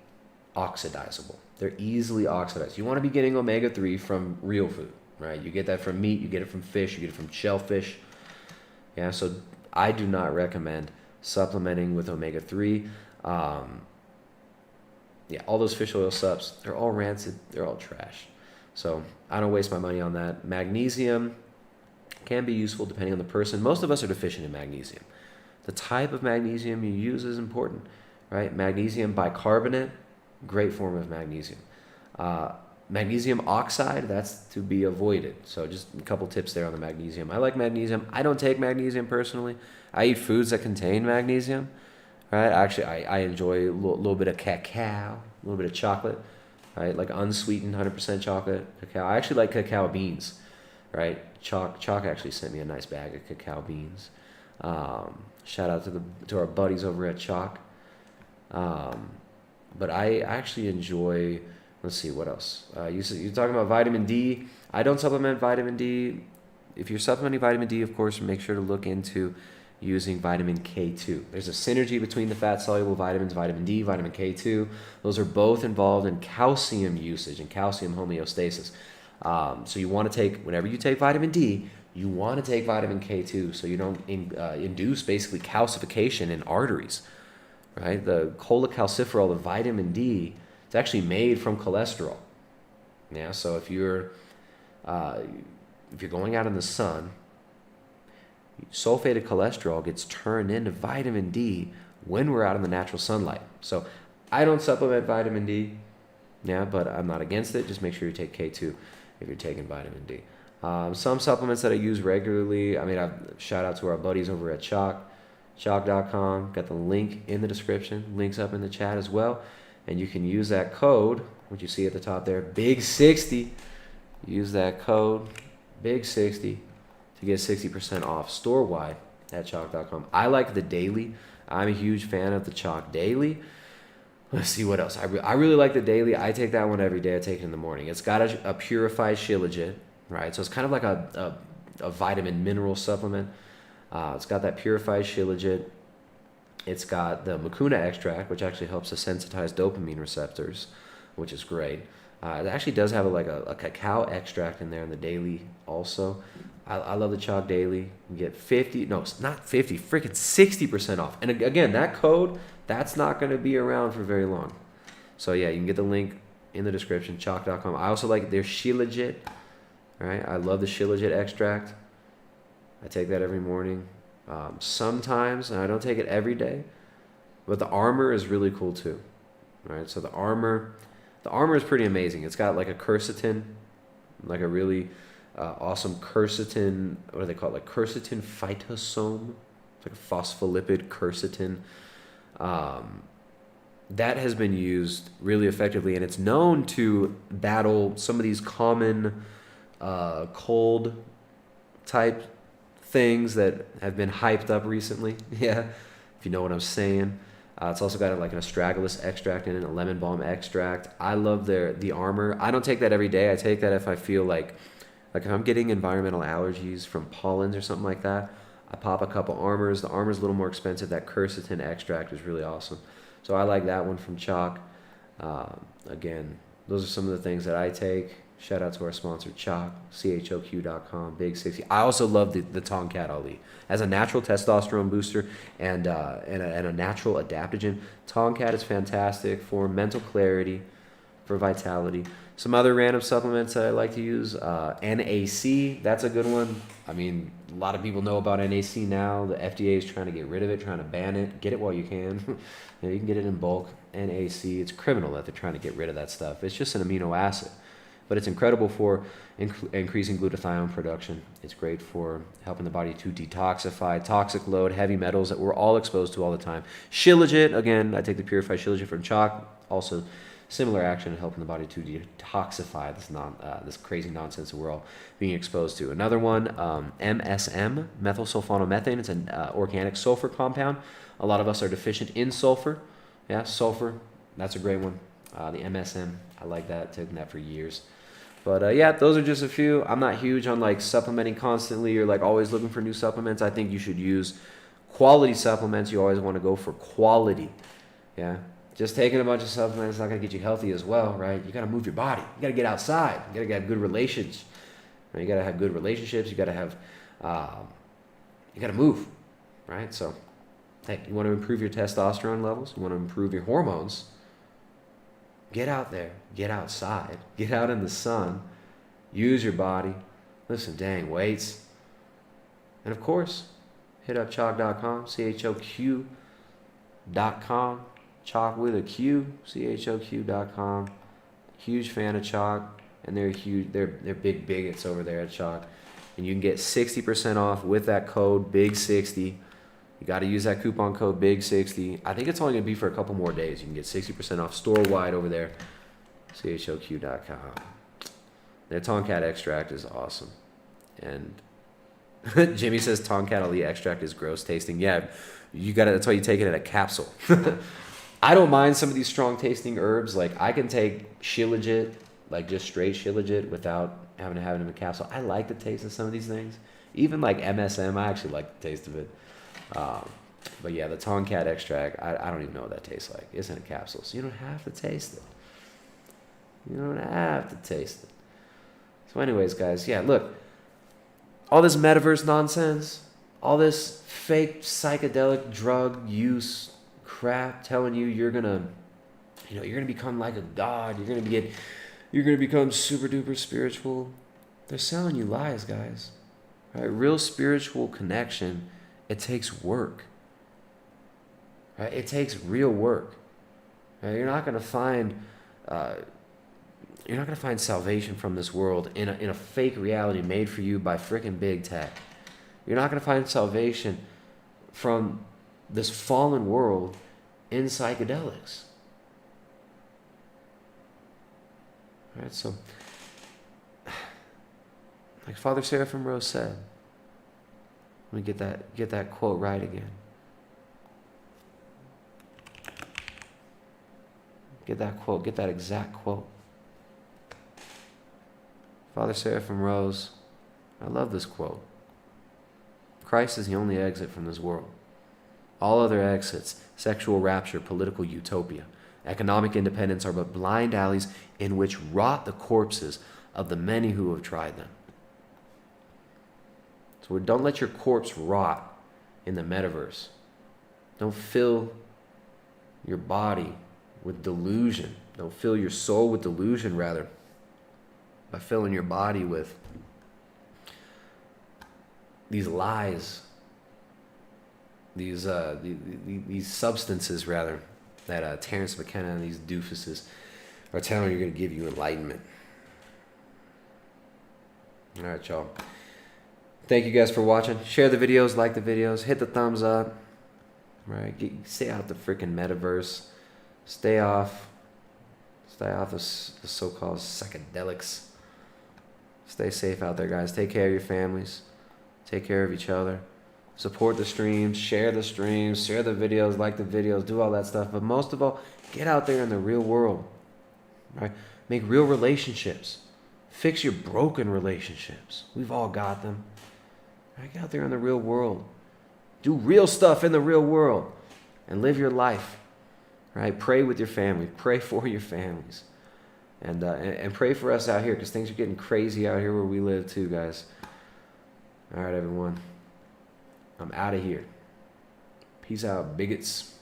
oxidizable. They're easily oxidized. You want to be getting omega-3 from real food, right? You get that from meat, you get it from fish, you get it from shellfish. Yeah, so I do not recommend supplementing with omega-3. yeah, all those fish oil subs, they're all rancid, they're all trash. So I don't waste my money on that. Magnesium can be useful depending on the person. Most of us are deficient in magnesium. The type of magnesium you use is important, right? Magnesium bicarbonate, great form of magnesium. Magnesium oxide, that's to be avoided. So just a couple tips there on the magnesium. I like magnesium. I don't take magnesium personally. I eat foods that contain magnesium, right? Actually, I enjoy a little bit of cacao, a little bit of chocolate, right? Like unsweetened 100% chocolate, cacao. I actually like cacao beans, right? Chalk actually sent me a nice bag of cacao beans. Shout out to our buddies over at Chalk. But I actually enjoy, let's see, what else? You're talking about vitamin D. I don't supplement vitamin D. If you're supplementing vitamin D, of course, make sure to look into using vitamin K2. There's a synergy between the fat-soluble vitamins, vitamin D, vitamin K2. Those are both involved in calcium usage and calcium homeostasis. So you want to take, whenever you take vitamin D, you want to take vitamin K2 so you don't induce basically calcification in arteries, right? The cholecalciferol, the vitamin D, it's actually made from cholesterol. Yeah, so if you're going out in the sun, sulfated cholesterol gets turned into vitamin D when we're out in the natural sunlight. So I don't supplement vitamin D, yeah, but I'm not against it. Just make sure you take K2 if you're taking vitamin D. Some supplements that I use regularly, I shout out to our buddies over at Chalk, chalk.com. Got the link in the description, links up in the chat as well. And you can use that code, what you see at the top there, BIG60. Use that code, BIG60, to get 60% off store-wide at chalk.com. I like the daily. I'm a huge fan of the Chalk Daily. Let's see what else. I really like the daily. I take that one every day. I take it in the morning. It's got a purified shilajit, right? So it's kind of like a vitamin mineral supplement. It's got that purified shilajit. It's got the mucuna extract, which actually helps to sensitize dopamine receptors, which is great. It actually does have a cacao extract in there in the daily also. I love the Chalk Daily. You get 60% off. And again, that code, that's not going to be around for very long. So yeah, you can get the link in the description, chalk.com. I also like their shilajit, right? I love the shilajit extract. I take that every morning. Sometimes, and I don't take it every day, but the armor is really cool too, right? So the armor is pretty amazing. It's got like a quercetin, like a really awesome quercetin, what do they call it? Like quercetin phytosome. It's like a phospholipid quercetin. That has been used really effectively, and it's known to battle some of these common cold type things that have been hyped up recently. Yeah, if you know what I'm saying. It's also got like an astragalus extract in it, a lemon balm extract. I love the armor. I don't take that every day. I take that if I feel like if I'm getting environmental allergies from pollens or something like that. I pop a couple armors. The armor's a little more expensive. That quercetin extract is really awesome. So I like that one from Chalk. Again, those are some of the things that I take. Shout out to our sponsor, Chalk, CHOQ.com, BIG60. I also love the Tomcat Ali. As a natural testosterone booster and a natural adaptogen, Tomcat is fantastic for mental clarity, for vitality. Some other random supplements that I like to use, NAC, that's a good one. I mean, a lot of people know about NAC now. The FDA is trying to get rid of it, trying to ban it. Get it while you can. You can get it in bulk. NAC, it's criminal that they're trying to get rid of that stuff. It's just an amino acid. But it's incredible for increasing glutathione production. It's great for helping the body to detoxify toxic load, heavy metals that we're all exposed to all the time. Shilajit, again, I take the purified shilajit from Chalk. Also, similar action in helping the body to detoxify this crazy nonsense that we're all being exposed to. Another one, MSM, methylsulfonomethane. It's an organic sulfur compound. A lot of us are deficient in sulfur. Yeah, sulfur, that's a great one. The MSM, I like that. Taken that for years. But yeah, those are just a few. I'm not huge on like supplementing constantly or like always looking for new supplements. I think you should use quality supplements. You always want to go for quality. Yeah. Just taking a bunch of supplements is not going to get you healthy as well, right? You got to move your body. You got to get outside. You got to have good relations. You got to have good relationships. You got to have, you got to move, right? So, hey, you want to improve your testosterone levels? You want to improve your hormones? Get out there. Get outside. Get out in the sun. Use your body. Lift some dang weights. And of course, hit up choq.com, CHOQ.com. Choq with a Q, CHOQ.com. Huge fan of Choq, and they're huge. They're big bigots over there at Choq. And you can get 60% off with that code BIG60. You got to use that coupon code BIG60. I think it's only going to be for a couple more days. You can get 60% off store-wide over there, CHOQ.com. Their Tonkat extract is awesome. And Jimmy says Tonkat Ali extract is gross tasting. Yeah, you got it. That's why you take it in a capsule. I don't mind some of these strong tasting herbs. Like I can take Shilajit, like just straight Shilajit without having to have it in a capsule. I like the taste of some of these things. Even like MSM, I actually like the taste of it. But yeah, the Tonkat extract, I don't even know what that tastes like. It's in a capsule, so you don't have to taste it. You don't have to taste it. So anyways, guys, yeah, look. All this metaverse nonsense, all this fake psychedelic drug use crap telling you you're gonna become like a god, you're gonna become super duper spiritual. They're selling you lies, guys. Right? Real spiritual connection, it takes work. Right? It takes real work. Right? You're not gonna find salvation from this world in a fake reality made for you by frickin' big tech. You're not gonna find salvation from this fallen world in psychedelics. All right, so like Father Seraphim Rose said, let me get that quote right again. Get that quote, get that exact quote. Father Seraphim Rose, I love this quote. Christ is the only exit from this world. All other exits, sexual rapture, political utopia, economic independence are but blind alleys in which rot the corpses of the many who have tried them. So don't let your corpse rot in the metaverse. Don't fill your body with delusion. Don't fill your soul with delusion, rather, by filling your body with these lies, these substances, rather, that Terrence McKenna and these doofuses are telling you are going to give you enlightenment. All right, y'all. Thank you guys for watching. Share the videos, like the videos, hit the thumbs up. All right, stay out of the freaking metaverse. Stay off the so-called psychedelics. Stay safe out there, guys. Take care of your families. Take care of each other. Support the streams, share the videos, like the videos, do all that stuff. But most of all, get out there in the real world. Right? Make real relationships. Fix your broken relationships. We've all got them. Right? Get out there in the real world. Do real stuff in the real world. And live your life. Right? Pray with your family. Pray for your families. And pray for us out here, because things are getting crazy out here where we live too, guys. All right, everyone. I'm out of here. Peace out, bigots.